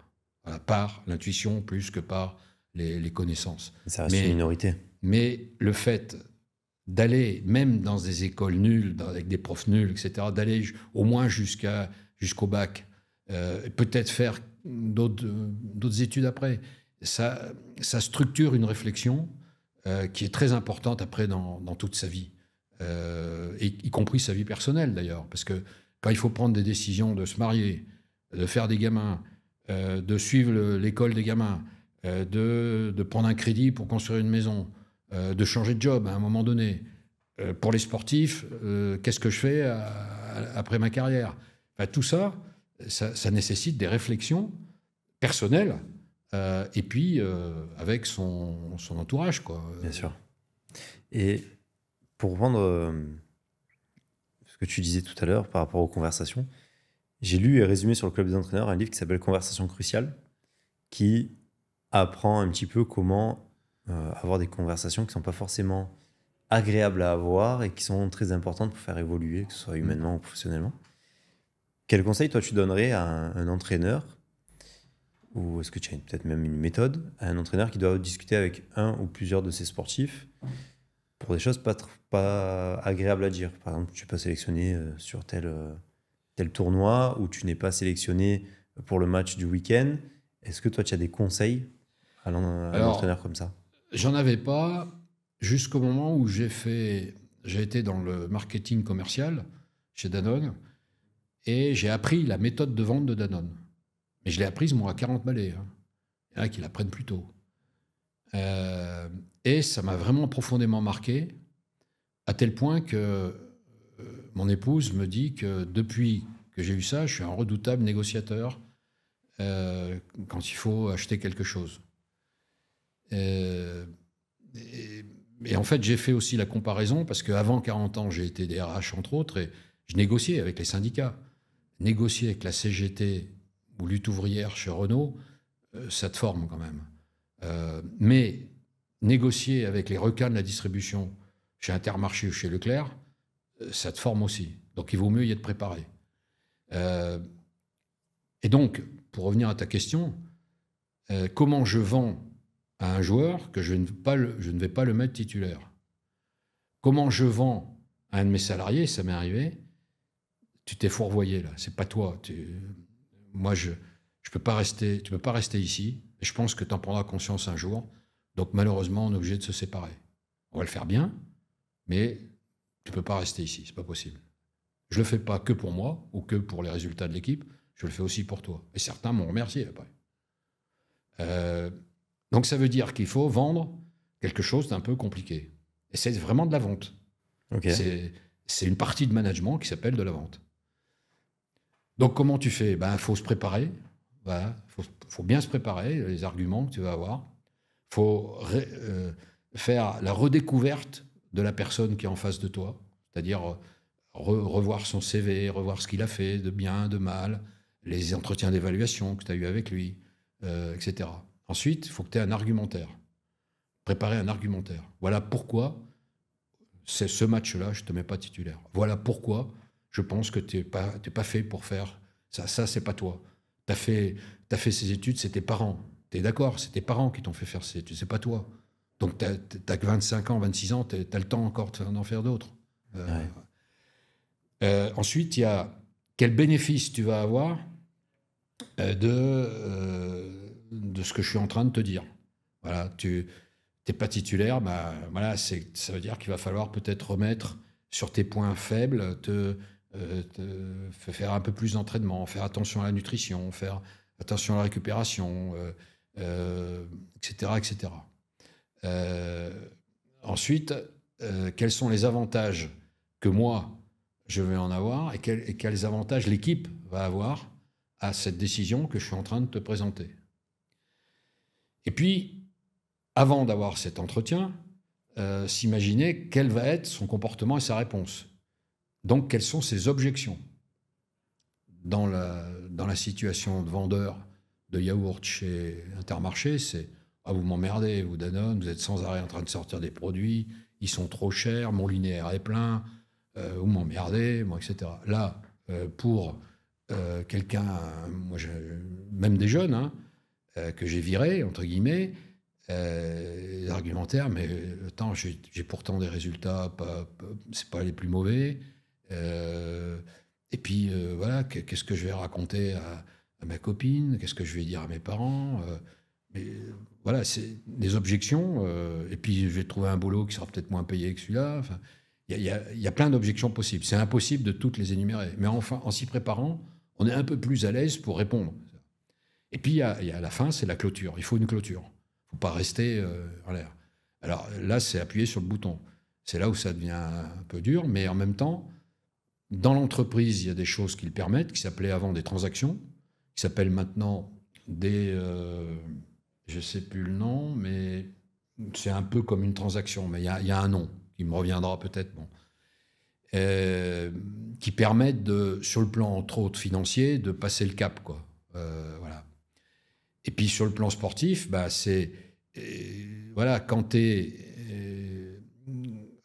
Voilà, par l'intuition plus que par les connaissances. Ça reste une minorité. Mais le fait d'aller, même dans des écoles nulles, avec des profs nuls, etc., d'aller au moins jusqu'au bac, peut-être faire d'autres études après, ça structure une réflexion qui est très importante après dans toute sa vie. y compris sa vie personnelle d'ailleurs. Parce que quand il faut prendre des décisions de se marier, de faire des gamins, de suivre l'école des gamins, de prendre un crédit pour construire une maison, de changer de job à un moment donné, pour les sportifs, qu'est-ce que je fais après ma carrière? Enfin, tout ça, ça nécessite des réflexions personnelles et puis avec son entourage, quoi. Bien sûr. Et pour reprendre ce que tu disais tout à l'heure par rapport aux conversations, j'ai lu et résumé sur le Club des entraîneurs un livre qui s'appelle Conversations cruciales, qui apprend un petit peu comment avoir des conversations qui ne sont pas forcément agréables à avoir et qui sont très importantes pour faire évoluer, que ce soit humainement ou professionnellement. Quel conseil, toi, tu donnerais à un entraîneur, ou est-ce que tu as peut-être même une méthode, à un entraîneur qui doit discuter avec un ou plusieurs de ses sportifs pour des choses pas agréables à dire? Par exemple, tu n'es pas sélectionné sur tel tournoi, ou tu n'es pas sélectionné pour le match du week-end. Est-ce que toi, tu as des conseils à un entraîneur comme ça? J'en avais pas jusqu'au moment où j'ai été dans le marketing commercial chez Danone et j'ai appris la méthode de vente de Danone. Mais je l'ai apprise, moi, à 40 balais. Hein. Il y en a qui l'apprennent plus tôt. Et ça m'a vraiment profondément marqué, à tel point que mon épouse me dit que depuis que j'ai eu ça, je suis un redoutable négociateur quand il faut acheter quelque chose. Et en fait, j'ai fait aussi la comparaison, parce qu'avant 40 ans, j'ai été DRH, entre autres, et je négociais avec les syndicats. Négocier avec la CGT ou lutte ouvrière chez Renault, ça te forme quand même. Mais négocier avec les requins de la distribution chez Intermarché ou chez Leclerc, ça te forme aussi. Donc il vaut mieux y être préparé. Et donc, pour revenir à ta question, comment je vends à un joueur que je ne vais pas le mettre titulaire? Comment je vends à un de mes salariés? Ça m'est arrivé. Tu t'es fourvoyé là, c'est pas toi. Moi, je peux pas rester. Tu peux pas rester ici. Et je pense que tu en prendras conscience un jour. Donc malheureusement, on est obligé de se séparer. On va le faire bien, mais tu peux pas rester ici. C'est pas possible. Je le fais pas que pour moi ou que pour les résultats de l'équipe. Je le fais aussi pour toi. Et certains m'ont remercié après. Donc ça veut dire qu'il faut vendre quelque chose d'un peu compliqué. Et c'est vraiment de la vente. Okay. C'est une partie de management qui s'appelle de la vente. Donc comment tu fais? Faut se préparer. Voilà. Faut bien se préparer, les arguments que tu vas avoir. Faut faire la redécouverte de la personne qui est en face de toi. C'est-à-dire revoir son CV, revoir ce qu'il a fait de bien, de mal, les entretiens d'évaluation que tu as eu avec lui, etc. Ensuite, il faut que tu aies un argumentaire. Préparer un argumentaire. Voilà pourquoi c'est ce match-là, je ne te mets pas titulaire. Voilà pourquoi je pense que tu n'es pas fait pour faire ça. Ça, c'est pas toi. Tu as fait ces études, c'est tes parents. Tu es d'accord? C'est tes parents qui t'ont fait faire ces études, c'est pas toi. Donc, tu n'as que 25 ans, 26 ans, tu as le temps encore d'en faire d'autres. Ensuite, il y a quel bénéfice tu vas avoir de ce que je suis en train de te dire. Voilà, tu n'es pas titulaire, voilà, ça veut dire qu'il va falloir peut-être remettre sur tes points faibles, faire un peu plus d'entraînement, faire attention à la nutrition, faire attention à la récupération, etc. etc. Ensuite, quels sont les avantages que moi, je vais en avoir et quels avantages l'équipe va avoir à cette décision que je suis en train de te présenter. Et puis, avant d'avoir cet entretien, s'imaginer quel va être son comportement et sa réponse. Donc, quelles sont ses objections? Dans la situation de vendeur de yaourt chez Intermarché, c'est « Ah, vous m'emmerdez, vous Danone, vous êtes sans arrêt en train de sortir des produits, ils sont trop chers, mon linéaire est plein, vous m'emmerdez, moi, etc. » Là, pour quelqu'un, même des jeunes, hein, que j'ai virés, entre guillemets, les argumentaires, mais attends, j'ai pourtant des résultats, c'est pas les plus mauvais. Et puis, voilà, qu'est-ce que je vais raconter à ma copine? Qu'est-ce que je vais dire à mes parents? Mais voilà, c'est des objections. Et puis, je vais trouver un boulot qui sera peut-être moins payé que celui-là. Enfin, il y a plein d'objections possibles. C'est impossible de toutes les énumérer. Mais enfin, en s'y préparant, on est un peu plus à l'aise pour répondre. Et puis, il y a la fin, c'est la clôture. Il faut une clôture. Il ne faut pas rester en l'air. Alors là, c'est appuyer sur le bouton. C'est là où ça devient un peu dur, mais en même temps, dans l'entreprise, il y a des choses qui le permettent, qui s'appelaient avant des transactions, qui s'appellent maintenant des... je ne sais plus le nom, mais c'est un peu comme une transaction, mais il y a un nom qui me reviendra peut-être. Bon. Qui permettent, sur le plan, entre autres, financier, de passer le cap, quoi. Voilà. Et puis, sur le plan sportif, bah, c'est... voilà, quand tu es...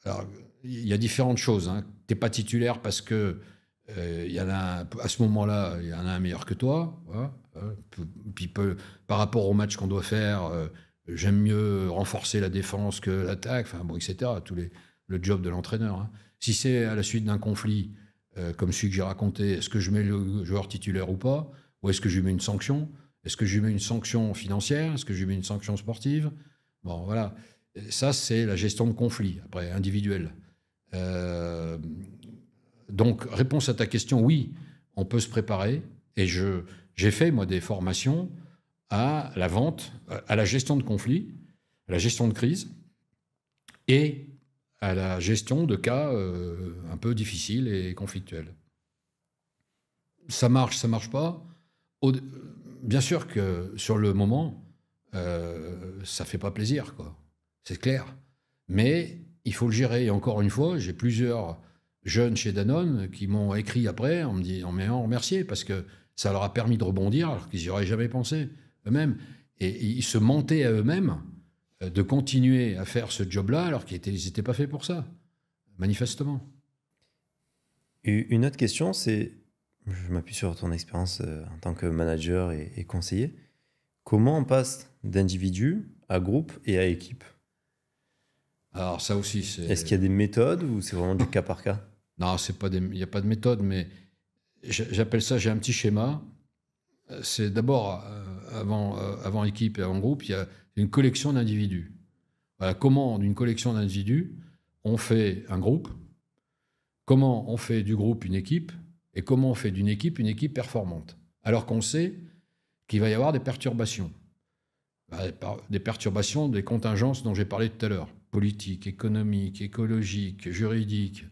alors, il y a différentes choses. Hein. Tu n'es pas titulaire parce que y en a à ce moment-là, il y en a un meilleur que toi. Voilà. Puis par rapport au match qu'on doit faire, j'aime mieux renforcer la défense que l'attaque, enfin, bon, etc. Le job de l'entraîneur. Hein. Si c'est à la suite d'un conflit, comme celui que j'ai raconté, est-ce que je mets le joueur titulaire ou pas? Ou est-ce que je lui mets une sanction? Est-ce que je lui mets une sanction financière? Est-ce que je lui mets une sanction sportive? Bon, voilà. Ça, c'est la gestion de conflit, après, individuelle. Donc, réponse à ta question, oui, on peut se préparer. Et j'ai fait, moi, des formations à la vente, à la gestion de conflits, à la gestion de crise et à la gestion de cas un peu difficiles et conflictuels. Ça marche pas. Bien sûr que sur le moment, ça fait pas plaisir, quoi. C'est clair. Mais il faut le gérer. Et encore une fois, j'ai plusieurs jeunes chez Danone qui m'ont écrit après en m'ayant remercié parce que ça leur a permis de rebondir alors qu'ils n'y auraient jamais pensé eux-mêmes. Et ils se mentaient à eux-mêmes de continuer à faire ce job-là alors qu'ils n'étaient pas faits pour ça, manifestement. Une autre question, c'est, je m'appuie sur ton expérience en tant que manager et conseiller, comment on passe d'individu à groupe et à équipe? Alors ça aussi, c'est... Est-ce qu'il y a des méthodes ou c'est vraiment du cas par cas? Non, il n'y a pas de méthode, mais j'appelle ça, j'ai un petit schéma. C'est d'abord, avant équipe et avant groupe, il y a une collection d'individus. Voilà, comment, d'une collection d'individus, on fait un groupe, comment on fait du groupe une équipe, et comment on fait d'une équipe une équipe performante. Alors qu'on sait qu'il va y avoir des perturbations. Des perturbations, des contingences dont j'ai parlé tout à l'heure. Politiques, économiques, écologiques, juridiques,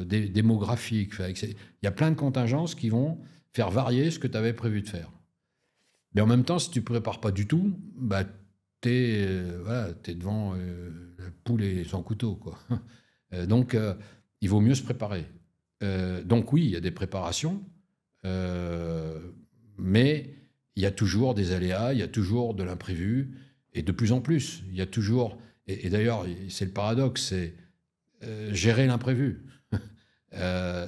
démographiques. Il y a plein de contingences qui vont faire varier ce que tu avais prévu de faire. Mais en même temps, si tu ne prépares pas du tout, bah, tu es devant la poule et son couteau, quoi. Donc, il vaut mieux se préparer. Donc oui, il y a des préparations, mais il y a toujours des aléas, il y a toujours de l'imprévu, et de plus en plus. Il y a toujours... Et d'ailleurs, c'est le paradoxe, c'est gérer l'imprévu,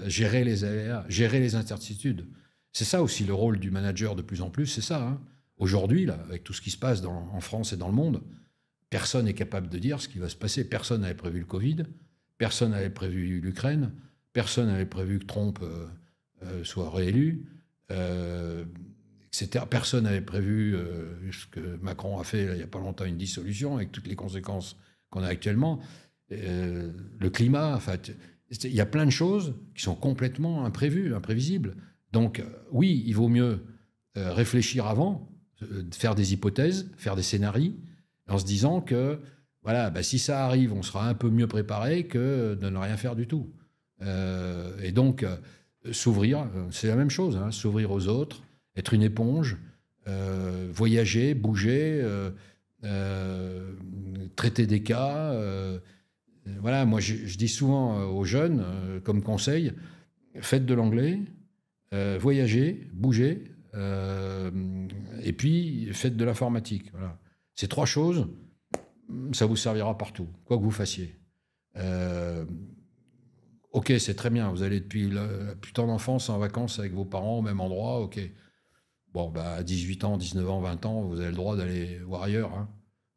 gérer les aléas, gérer les incertitudes. C'est ça aussi le rôle du manager de plus en plus, c'est ça. Hein. Aujourd'hui, là, avec tout ce qui se passe en France et dans le monde, personne n'est capable de dire ce qui va se passer. Personne n'avait prévu le Covid, personne n'avait prévu l'Ukraine, personne n'avait prévu que Trump soit réélu, etc. Personne n'avait prévu ce que Macron a fait là, il n'y a pas longtemps, une dissolution, avec toutes les conséquences qu'on a actuellement. Le climat, enfin, il y a plein de choses qui sont complètement imprévues, imprévisibles. Donc oui, il vaut mieux réfléchir avant, faire des hypothèses, faire des scénarios, en se disant que voilà, bah, si ça arrive, on sera un peu mieux préparé que de ne rien faire du tout. Et donc, s'ouvrir, c'est la même chose, hein, s'ouvrir aux autres, être une éponge, voyager, bouger, traiter des cas. Voilà, moi, je dis souvent aux jeunes, comme conseil, faites de l'anglais, voyagez, bougez, et puis faites de l'informatique. Voilà. Ces trois choses, ça vous servira partout, quoi que vous fassiez. Ok, c'est très bien, vous allez depuis la plus tendre enfance en vacances avec vos parents au même endroit, ok. Bon, bah, à 18 ans, 19 ans, 20 ans, vous avez le droit d'aller voir ailleurs. Hein.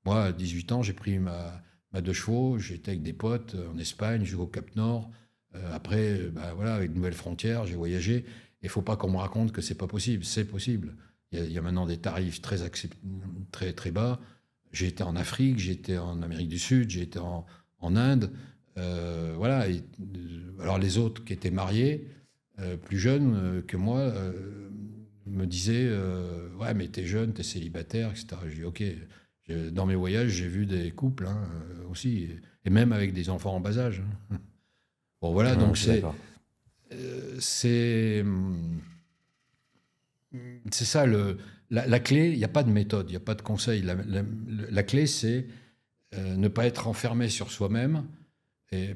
Moi, à 18 ans, j'ai pris ma 2 chevaux, j'étais avec des potes en Espagne, j'ai au Cap Nord. Après, bah, voilà, avec de nouvelles frontières, j'ai voyagé. Et il ne faut pas qu'on me raconte que ce n'est pas possible. C'est possible. Il y a maintenant des tarifs très, très bas. J'ai été en Afrique, j'ai été en Amérique du Sud, j'ai été en Inde. Voilà. Alors les autres qui étaient mariés, plus jeunes que moi, me disaient ouais, mais t'es jeune, t'es célibataire, etc. Je dis ok. Dans mes voyages, j'ai vu des couples aussi, et même avec des enfants en bas âge. Bon voilà, donc c'est ça la clé. Il n'y a pas de méthode, il n'y a pas de conseil. La clé, c'est ne pas être enfermé sur soi-même.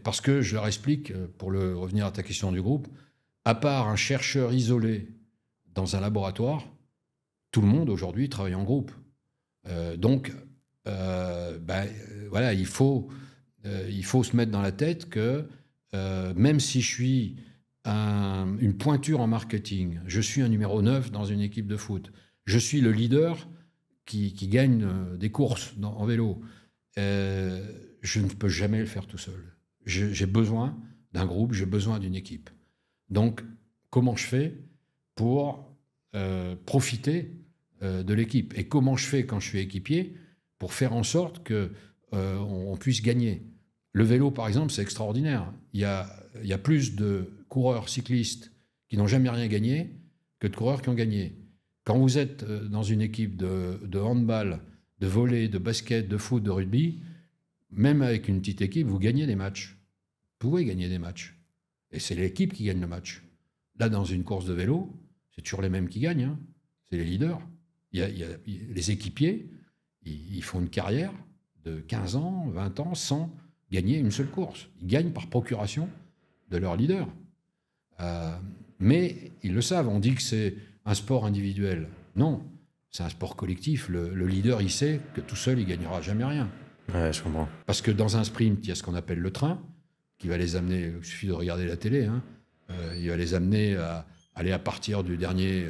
Parce que, je leur explique, pour revenir à ta question du groupe, à part un chercheur isolé dans un laboratoire, tout le monde aujourd'hui travaille en groupe. Donc, voilà, il faut se mettre dans la tête que même si je suis une pointure en marketing, je suis un numéro 9 dans une équipe de foot, je suis le leader qui gagne des courses en vélo, je ne peux jamais le faire tout seul. J'ai besoin d'un groupe, j'ai besoin d'une équipe. Donc, comment je fais pour profiter de l'équipe? Et comment je fais quand je suis équipier pour faire en sorte qu'on puisse gagner? Le vélo, par exemple, c'est extraordinaire. Il y a plus de coureurs cyclistes qui n'ont jamais rien gagné que de coureurs qui ont gagné. Quand vous êtes dans une équipe de handball, de volley, de basket, de foot, de rugby, même avec une petite équipe, vous gagnez des matchs. Vous pouvez gagner des matchs. Et c'est l'équipe qui gagne le match. Là, dans une course de vélo, c'est toujours les mêmes qui gagnent. Hein. C'est les leaders. Les équipiers, ils font une carrière de 15 ans, 20 ans, sans gagner une seule course. Ils gagnent par procuration de leur leader. Mais ils le savent. On dit que c'est un sport individuel. Non, c'est un sport collectif. Le leader, il sait que tout seul, il ne gagnera jamais rien. Ouais, je comprends. Parce que dans un sprint, il y a ce qu'on appelle le train, qui va les amener, il suffit de regarder la télé, hein, il va les amener à aller à partir du dernier,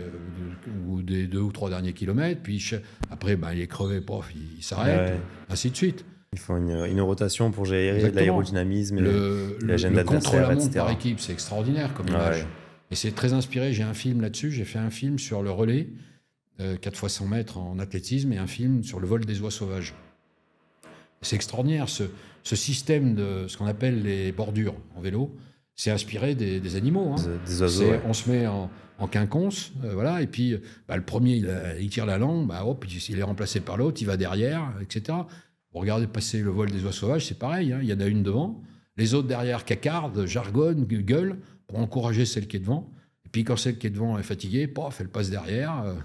ou des 2 ou 3 derniers kilomètres, puis après, il est crevé, il s'arrête, ainsi de suite. Il faut une rotation pour gérer Exactement. L'aérodynamisme, la gêne d'adversaire, contre-la-montre par équipe, c'est extraordinaire comme image. Et c'est très inspiré, j'ai un film là-dessus, j'ai fait un film sur le relais, 4 fois 100 mètres en athlétisme, et un film sur le vol des oies sauvages. C'est extraordinaire, ce système de ce qu'on appelle les bordures en vélo, c'est inspiré des animaux. Hein. Des oiseaux. On se met en quinconce, voilà, et puis le premier, il tire la langue, hop, il est remplacé par l'autre, il va derrière, etc. Vous regardez passer le vol des oies sauvages, c'est pareil, hein, il y en a une devant, les autres derrière cacardent, jargonnent, gueulent, pour encourager celle qui est devant. Et puis quand celle qui est devant est fatiguée, elle passe derrière,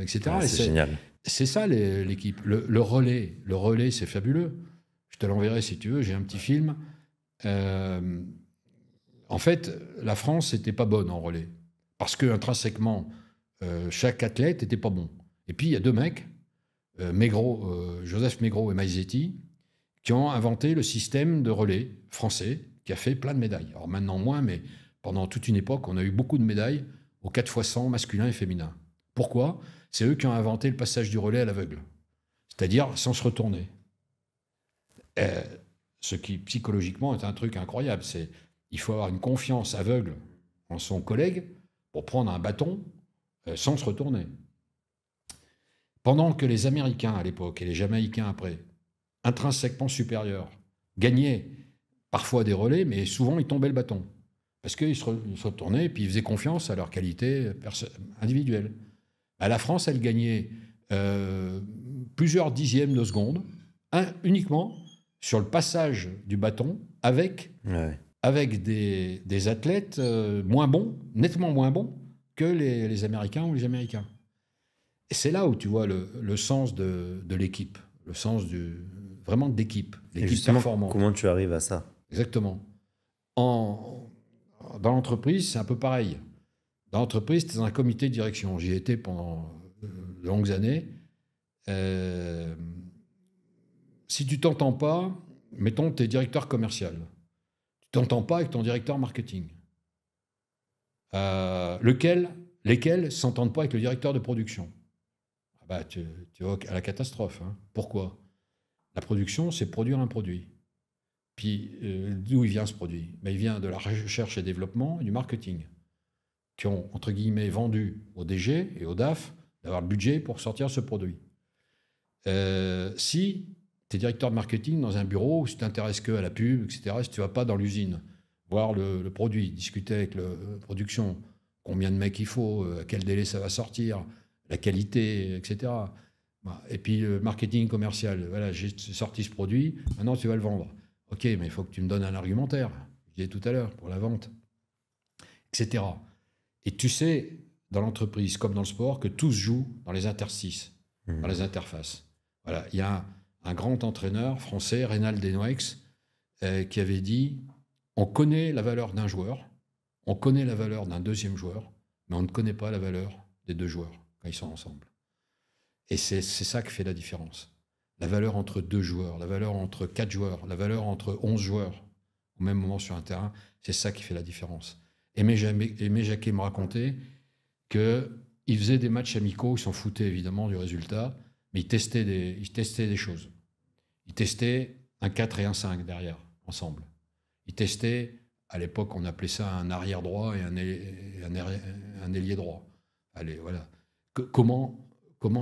etc. Ouais, c'est génial. C'est ça l'équipe. Le relais, c'est fabuleux. Je te l'enverrai si tu veux. J'ai un petit film. En fait, la France n'était pas bonne en relais. Parce que intrinsèquement, chaque athlète n'était pas bon. Et puis, il y a 2 mecs, Joseph Maigret et Maizetti, qui ont inventé le système de relais français, qui a fait plein de médailles. Alors maintenant moins, mais pendant toute une époque, on a eu beaucoup de médailles aux 4 x 100 masculin et féminin. Pourquoi ? C'est eux qui ont inventé le passage du relais à l'aveugle, c'est-à-dire sans se retourner. Ce qui, psychologiquement, est un truc incroyable. Il faut avoir une confiance aveugle en son collègue pour prendre un bâton sans se retourner. Pendant que les Américains, à l'époque, et les Jamaïcains après, intrinsèquement supérieurs, gagnaient parfois des relais, mais souvent, ils tombaient le bâton. Parce qu'ils se retournaient et puis ils faisaient confiance à leur qualité individuelle. La France, elle gagnait plusieurs dixièmes de seconde, uniquement sur le passage du bâton avec des athlètes moins bons, nettement moins bons que les Américains ou les Américains. Et c'est là où tu vois le sens de l'équipe, le sens vraiment d'équipe, l'équipe performante. Comment tu arrives à ça? Exactement. Dans l'entreprise, c'est un peu pareil. Dans l'entreprise, tu es dans un comité de direction. J'y étais pendant de longues années. Si tu t'entends pas, mettons, tu es directeur commercial. Tu t'entends pas avec ton directeur marketing. Lesquels s'entendent pas avec le directeur de production. Tu vas à la catastrophe. Hein. Pourquoi ? La production, c'est produire un produit. Puis, d'où il vient ce produit ? Il vient de la recherche et développement et du marketing, qui ont, entre guillemets, vendu au DG et au DAF d'avoir le budget pour sortir ce produit. Si tu es directeur de marketing dans un bureau où tu t'intéresses que à la pub, etc. Si tu vas pas dans l'usine, voir le produit, discuter avec la production, combien de mecs il faut, à quel délai ça va sortir, la qualité, etc. Voilà. Et puis le marketing commercial, voilà, j'ai sorti ce produit, maintenant tu vas le vendre. Ok, mais il faut que tu me donnes un argumentaire, je disais tout à l'heure, pour la vente, etc. Et tu sais, dans l'entreprise comme dans le sport, que tout se joue dans les interstices, dans les interfaces. Voilà, il y a un grand entraîneur français, Reynald Denouex, qui avait dit « On connaît la valeur d'un joueur, on connaît la valeur d'un deuxième joueur, mais on ne connaît pas la valeur des deux joueurs quand ils sont ensemble. » Et c'est ça qui fait la différence. La valeur entre deux joueurs, la valeur entre 4 joueurs, la valeur entre 11 joueurs au même moment sur un terrain, c'est ça qui fait la différence. Aimé Jacquet me racontait qu'il faisait des matchs amicaux, il s'en foutait évidemment du résultat, mais il testait des choses. Il testait un 4 et un 5 derrière, ensemble. Il testait, à l'époque on appelait ça un arrière droit et un ailier droit. Allez, voilà. Comment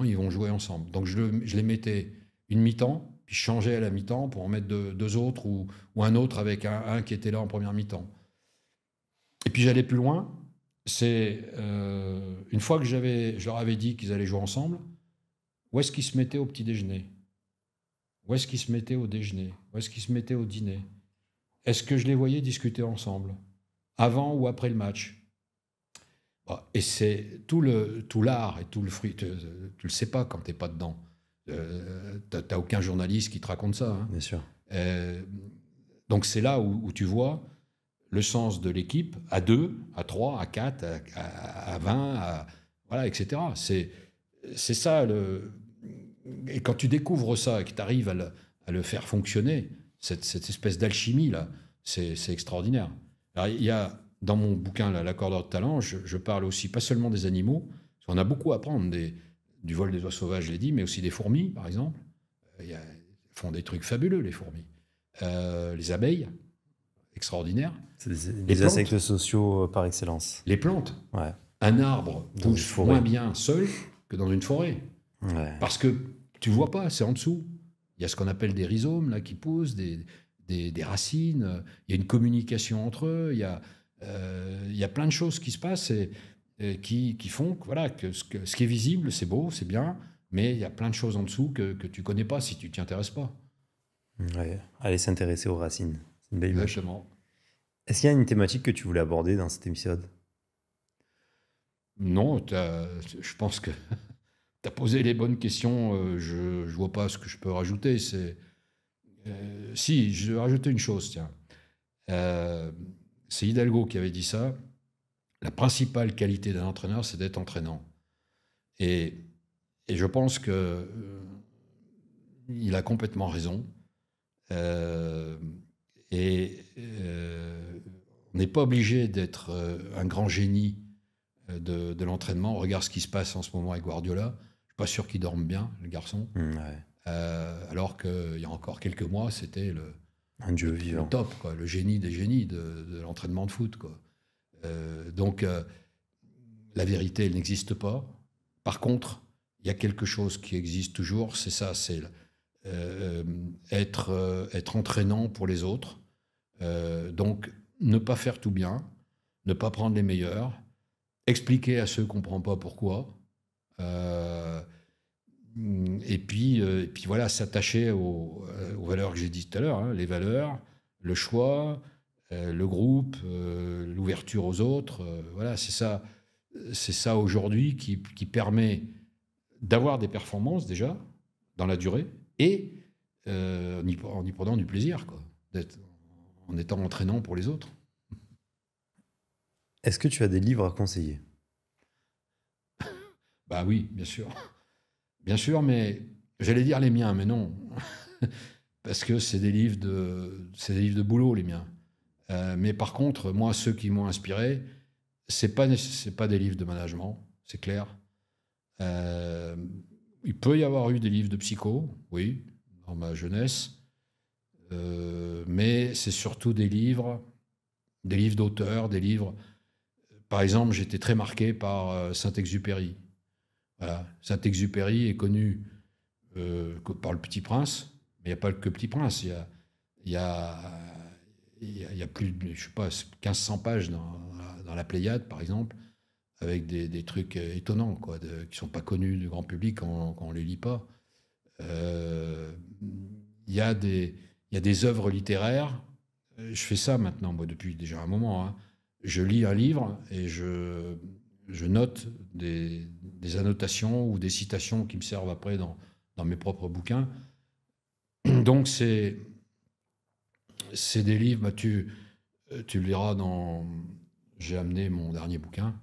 ils vont jouer ensemble. Donc je les mettais une mi-temps, puis je changeais à la mi-temps pour en mettre deux autres ou un autre avec un qui était là en première mi-temps. Et puis j'allais plus loin. C'est une fois que je leur avais dit qu'ils allaient jouer ensemble, où est-ce qu'ils se mettaient au petit déjeuner? Où est-ce qu'ils se mettaient au déjeuner? Où est-ce qu'ils se mettaient au dîner? Est-ce que je les voyais discuter ensemble, avant ou après le match? Et c'est tout l'art et tout le fruit. Tu le sais pas quand tu n'es pas dedans. Tu n'as aucun journaliste qui te raconte ça. Hein. Bien sûr. Donc c'est là où tu vois le sens de l'équipe à 2, à 3, à 4, à 20, voilà, etc. C'est ça. Et quand tu découvres ça et que tu arrives à le faire fonctionner, cette espèce d'alchimie-là, c'est extraordinaire. Alors, il y a, dans mon bouquin, L'accordeur de talent, je parle aussi pas seulement des animaux, parce qu'on a beaucoup à apprendre du vol des oies sauvages, je l'ai dit, mais aussi des fourmis, par exemple. Ils font des trucs fabuleux, les fourmis. Les abeilles, extraordinaires. C'est des insectes sociaux par excellence. Les plantes. Ouais. Un arbre pousse moins bien seul que dans une forêt. Ouais. Parce que tu ne vois pas, c'est en dessous. Il y a ce qu'on appelle des rhizomes là, qui poussent, des racines. Il y a une communication entre eux. Il y a plein de choses qui se passent et qui font voilà, que ce qui est visible, c'est beau, c'est bien, mais il y a plein de choses en dessous que tu ne connais pas si tu ne t'y intéresses pas. Ouais. Aller s'intéresser aux racines. C'est une belle image. Exactement. Est-ce qu'il y a une thématique que tu voulais aborder dans cet épisode? Non, je pense que tu as posé les bonnes questions. Je ne vois pas ce que je peux rajouter. Si, je vais rajouter une chose, tiens. C'est Hidalgo qui avait dit ça. La principale qualité d'un entraîneur, c'est d'être entraînant. Et je pense que il a complètement raison. On n'est pas obligé d'être un grand génie de l'entraînement. Regarde ce qui se passe en ce moment avec Guardiola. Je ne suis pas sûr qu'il dorme bien, le garçon. Ouais. Alors qu'il y a encore quelques mois, c'était un dieu vivant. Le top, quoi, le génie des génies de l'entraînement de foot. Quoi. Donc, la vérité, elle n'existe pas. Par contre, il y a quelque chose qui existe toujours, c'est ça, c'est être entraînant pour les autres. Donc, ne pas faire tout bien, ne pas prendre les meilleurs, expliquer à ceux qui ne comprennent pas pourquoi. Et puis voilà, s'attacher aux valeurs que j'ai dites tout à l'heure, hein, les valeurs, le choix, le groupe, l'ouverture aux autres. Voilà, c'est ça aujourd'hui qui permet d'avoir des performances déjà dans la durée et en y prenant du plaisir, quoi, en étant entraînant pour les autres. Est-ce que tu as des livres à conseiller? Bah oui, bien sûr. Bien sûr, mais j'allais dire les miens, mais non. Parce que c'est des livres de boulot, les miens. Mais par contre, moi, ceux qui m'ont inspiré, c'est pas des livres de management, c'est clair. Il peut y avoir eu des livres de psycho, oui, dans ma jeunesse. Mais c'est surtout des livres d'auteurs, des livres... Par exemple, j'étais très marqué par Saint-Exupéry. Voilà. Saint-Exupéry est connu par Le Petit Prince, Mais il n'y a pas que Petit Prince. Il y a, il y a plus de, je sais pas, 1500 pages dans la Pléiade, par exemple, avec des trucs étonnants, quoi, qui ne sont pas connus du grand public quand on ne les lit pas. Euh, Il y a des œuvres littéraires. Je fais ça maintenant, moi, depuis déjà un moment, hein. Je lis un livre et je note des annotations ou des citations qui me servent après dans mes propres bouquins. Donc, c'est des livres, bah, tu le liras dans... J'ai amené mon dernier bouquin.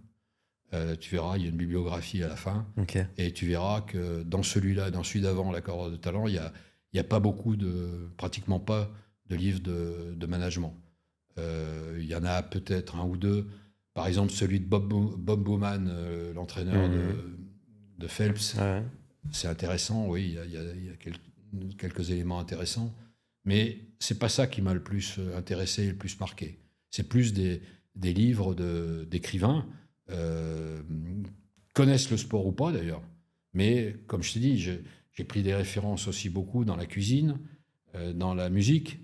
Tu verras, il y a une bibliographie à la fin. Ok. Et tu verras que dans celui-là, dans celui d'avant, l'accord de talent, il y a pas beaucoup pratiquement pas de livres de management. Il y en a peut-être un ou deux. Par exemple, celui de Bob Bowman, l'entraîneur de Phelps. Ouais. C'est intéressant, oui, il y a quelques éléments intéressants. Mais c'est pas ça qui m'a le plus intéressé et le plus marqué. C'est plus des livres d'écrivains, connaissent le sport ou pas d'ailleurs. Mais comme je t'ai dit, j'ai pris des références aussi beaucoup dans la cuisine, dans la musique,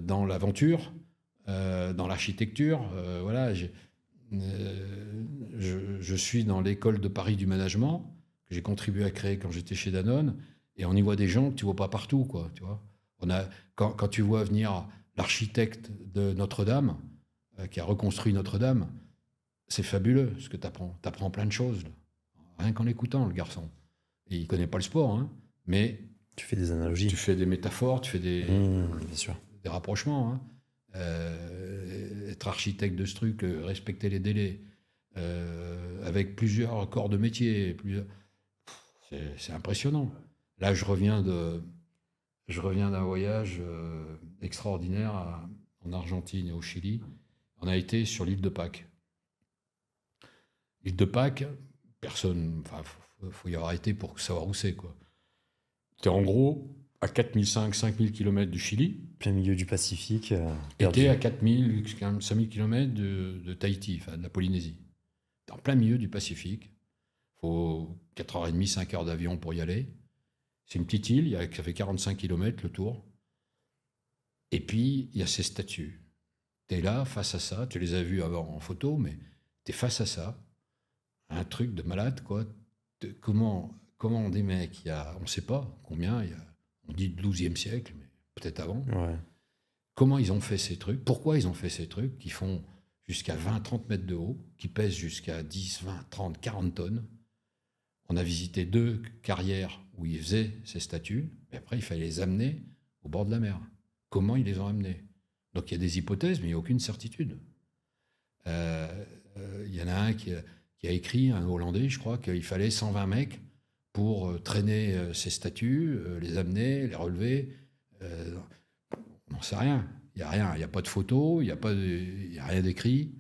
dans l'aventure, dans l'architecture. Voilà, je suis dans l'école de Paris du management que j'ai contribué à créer quand j'étais chez Danone, et on y voit des gens que tu vois pas partout, quoi. Tu vois, quand tu vois venir l'architecte de Notre-Dame, qui a reconstruit Notre-Dame, c'est fabuleux ce que tu apprends. Tu apprends plein de choses, là. Rien qu'en l'écoutant, le garçon. Et il connaît pas le sport, hein, mais Tu fais des analogies. tu fais des métaphores, tu fais Bien sûr. des rapprochements, hein. Être architecte de ce truc, respecter les délais, avec plusieurs corps de métier, c'est impressionnant. Là, je reviens d'un voyage extraordinaire en Argentine et au Chili. On a été sur l'île de Pâques. L'île de Pâques, personne, enfin, faut y avoir été pour savoir où c'est, quoi. T'es en gros à 4500-5000 km du Chili. Plein milieu du Pacifique. Et t'es à 4000-5000 km de Tahiti, enfin de la Polynésie. T'es en plein milieu du Pacifique. Il faut 4h30, 5 heures d'avion pour y aller. C'est une petite île, ça fait 45 km le tour. Et puis, il y a ces statues. T'es là, face à ça. Tu les as vues avant en photo, mais t'es face à ça. Un truc de malade, quoi. Comment des mecs, on ne sait pas combien, on dit le 12e siècle, mais peut-être avant. Ouais. Comment ils ont fait ces trucs? Pourquoi ils ont fait ces trucs qui font jusqu'à 20-30 mètres de haut, qui pèsent jusqu'à 10, 20, 30, 40 tonnes? On a visité 2 carrières où ils faisaient ces statues, et après il fallait les amener au bord de la mer. Comment ils les ont amenés? Donc il y a des hypothèses, mais il n'y a aucune certitude. Il y en a un qui a écrit, un Hollandais, je crois, qu'il fallait 120 mecs pour traîner ces statues, les amener, les relever. On n'en sait rien. Il n'y a rien. Il n'y a pas de photos, il n'y a rien d'écrit.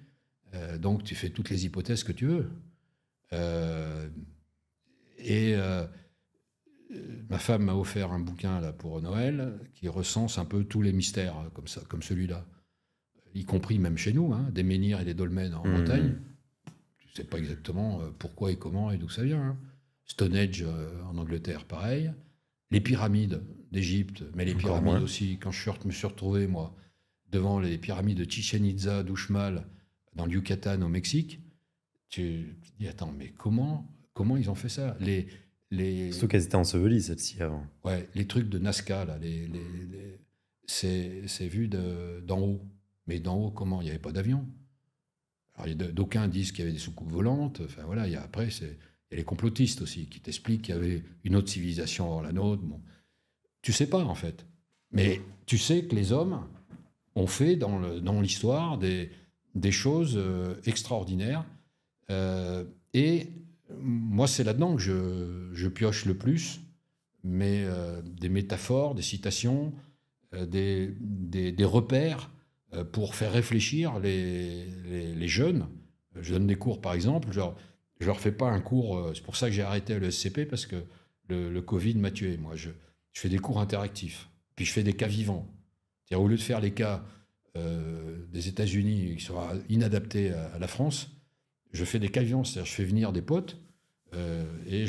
Donc tu fais toutes les hypothèses que tu veux. Ma femme m'a offert un bouquin là, pour Noël qui recense un peu tous les mystères comme ça, comme celui-là. Y compris même chez nous, hein, des menhirs et des dolmens en Bretagne. Tu ne sais pas exactement pourquoi et comment et d'où ça vient, hein. Stonehenge en Angleterre, pareil. Les pyramides d'Égypte, mais les pyramides aussi, quand je me suis retrouvé, moi, devant les pyramides de Chichen Itza, d'Uxmal, dans le Yucatan, au Mexique, tu te dis, attends, mais comment ils ont fait ça? Surtout qu'elles étaient ensevelies, celles-ci, avant. Ouais, les trucs de Nazca, là, c'est vu d'en haut. Mais d'en haut, comment? Il n'y avait pas d'avion. Alors, d'aucuns disent qu'il y avait des soucoupes volantes. Enfin, voilà, après, il y a les complotistes aussi qui t'expliquent qu'il y avait une autre civilisation avant la nôtre. Bon. Tu sais pas, en fait. Mais tu sais que les hommes ont fait dans l'histoire des choses extraordinaires. Et moi, c'est là-dedans que je pioche le plus, mais des métaphores, des citations, des repères pour faire réfléchir les jeunes. Je donne des cours, par exemple, je leur fais pas un cours, c'est pour ça que j'ai arrêté à l'ESCP, parce que le Covid m'a tué. Moi, je fais des cours interactifs, puis je fais des cas vivants. C'est-à-dire, au lieu de faire les cas des États-Unis qui sont inadaptés à la France, je fais des cas vivants, c'est-à-dire je fais venir des potes et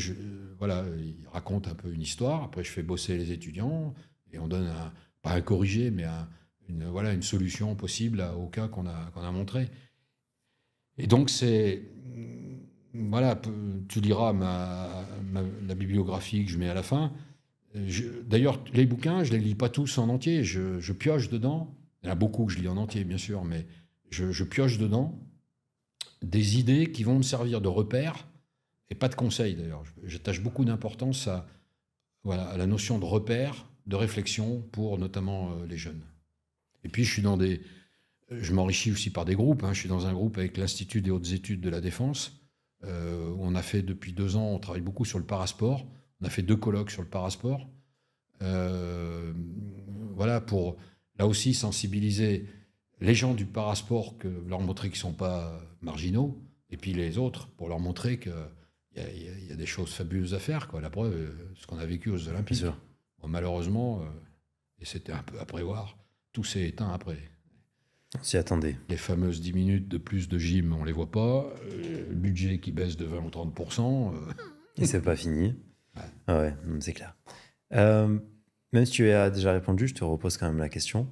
voilà, ils racontent un peu une histoire. Après, je fais bosser les étudiants Et on donne, pas un corrigé, mais une solution possible au cas qu'on a montré. Et donc, voilà, tu liras la bibliographie que je mets à la fin. D'ailleurs, les bouquins, je ne les lis pas tous en entier. Je pioche dedans. Il y en a beaucoup que je lis en entier, bien sûr, mais je pioche dedans des idées qui vont me servir de repères et pas de conseils, d'ailleurs. J'attache beaucoup d'importance à la notion de repère, de réflexion pour notamment les jeunes. Et puis, je m'enrichis aussi par des groupes. Je suis dans un groupe avec l'Institut des hautes études de la défense. On a fait depuis 2 ans, on travaille beaucoup sur le parasport. On a fait 2 colloques sur le parasport. Pour là aussi sensibiliser les gens du parasport, leur montrer qu'ils ne sont pas marginaux, et puis les autres, pour leur montrer qu'il y a des choses fabuleuses à faire. La preuve, ce qu'on a vécu aux Olympiques. Bon, malheureusement, et c'était un peu à prévoir, tout s'est éteint après. On s'y attendait. Les fameuses 10 minutes de plus de gym, on ne les voit pas. Le budget qui baisse de 20 ou 30%. Et c'est pas fini. Ouais. Ah ouais, c'est clair. Même si tu as déjà répondu, je te repose quand même la question.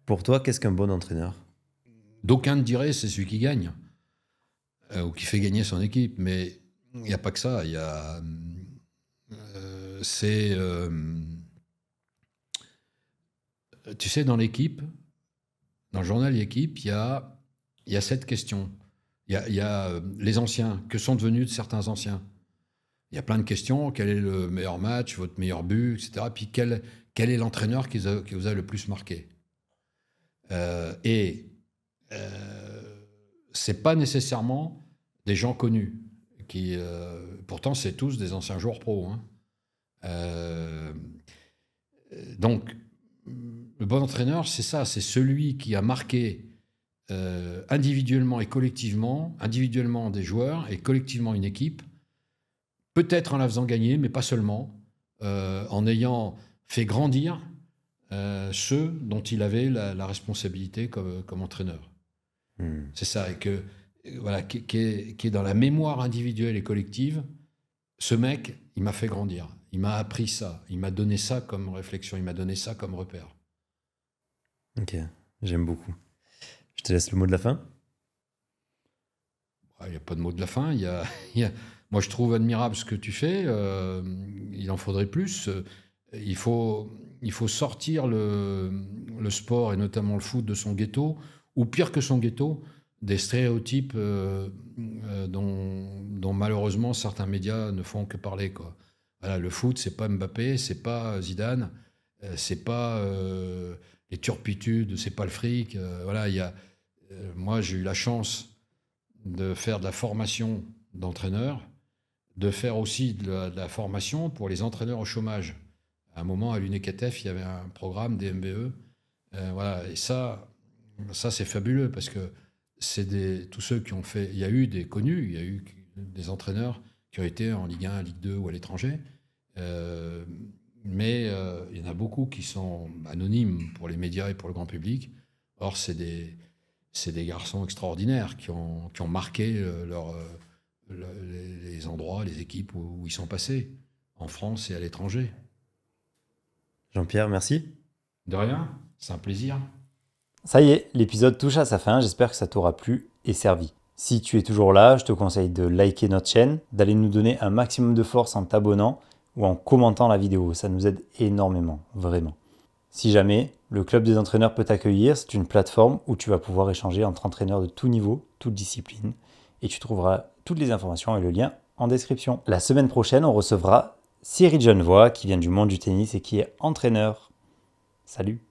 Pour toi, qu'est-ce qu'un bon entraîneur? D'aucuns te diraient c'est celui qui gagne, ou qui fait gagner son équipe. Mais il n'y a pas que ça. Il y a... tu sais, dans l'équipe, dans le journal L'équipe, il y a cette question. Il y a les anciens. Que sont devenus de certains anciens? Il y a plein de questions. Quel est le meilleur match, votre meilleur but, etc. Puis quel est l'entraîneur qui vous a le plus marqué? C'est pas nécessairement des gens connus. Pourtant, c'est tous des anciens joueurs pro. Donc, le bon entraîneur, c'est ça. C'est celui qui a marqué individuellement et collectivement, individuellement des joueurs et collectivement une équipe, peut-être en la faisant gagner, mais pas seulement, en ayant fait grandir ceux dont il avait la responsabilité comme entraîneur. C'est ça, et qui est dans la mémoire individuelle et collective. Ce mec, il m'a fait grandir, il m'a appris ça, il m'a donné ça comme réflexion, il m'a donné ça comme repère. Ok, j'aime beaucoup. Je te laisse le mot de la fin. Il n'y a pas de mot de la fin. Moi, je trouve admirable ce que tu fais. Il en faudrait plus. Il faut sortir le sport, et notamment le foot, de son ghetto, ou pire que son ghetto, des stéréotypes dont malheureusement certains médias ne font que parler. Voilà, le foot, c'est pas Mbappé, c'est pas Zidane, c'est pas les turpitudes, c'est pas le fric. Moi, j'ai eu la chance de faire de la formation d'entraîneur, de faire aussi de la formation pour les entraîneurs au chômage. À un moment, à l'UNECATEF, il y avait un programme des MBE. Et ça c'est fabuleux, parce que c'est tous ceux qui ont fait... Il y a eu des connus, il y a eu des entraîneurs qui ont été en Ligue 1, Ligue 2 ou à l'étranger. Mais il y en a beaucoup qui sont anonymes pour les médias et pour le grand public. Or, c'est des garçons extraordinaires qui ont marqué les endroits, les équipes où ils sont passés, en France et à l'étranger. Jean-Pierre, merci. De rien, c'est un plaisir. Ça y est, l'épisode touche à sa fin, j'espère que ça t'aura plu et servi. Si tu es toujours là, je te conseille de liker notre chaîne, d'aller nous donner un maximum de force en t'abonnant ou en commentant la vidéo, ça nous aide énormément, vraiment. Si jamais, le Club des entraîneurs peut t'accueillir, c'est une plateforme où tu vas pouvoir échanger entre entraîneurs de tout niveau, toute discipline, et tu trouveras toutes les informations et le lien en description. La semaine prochaine, on recevra Cyril Genevoix, qui vient du monde du tennis et qui est entraîneur. Salut!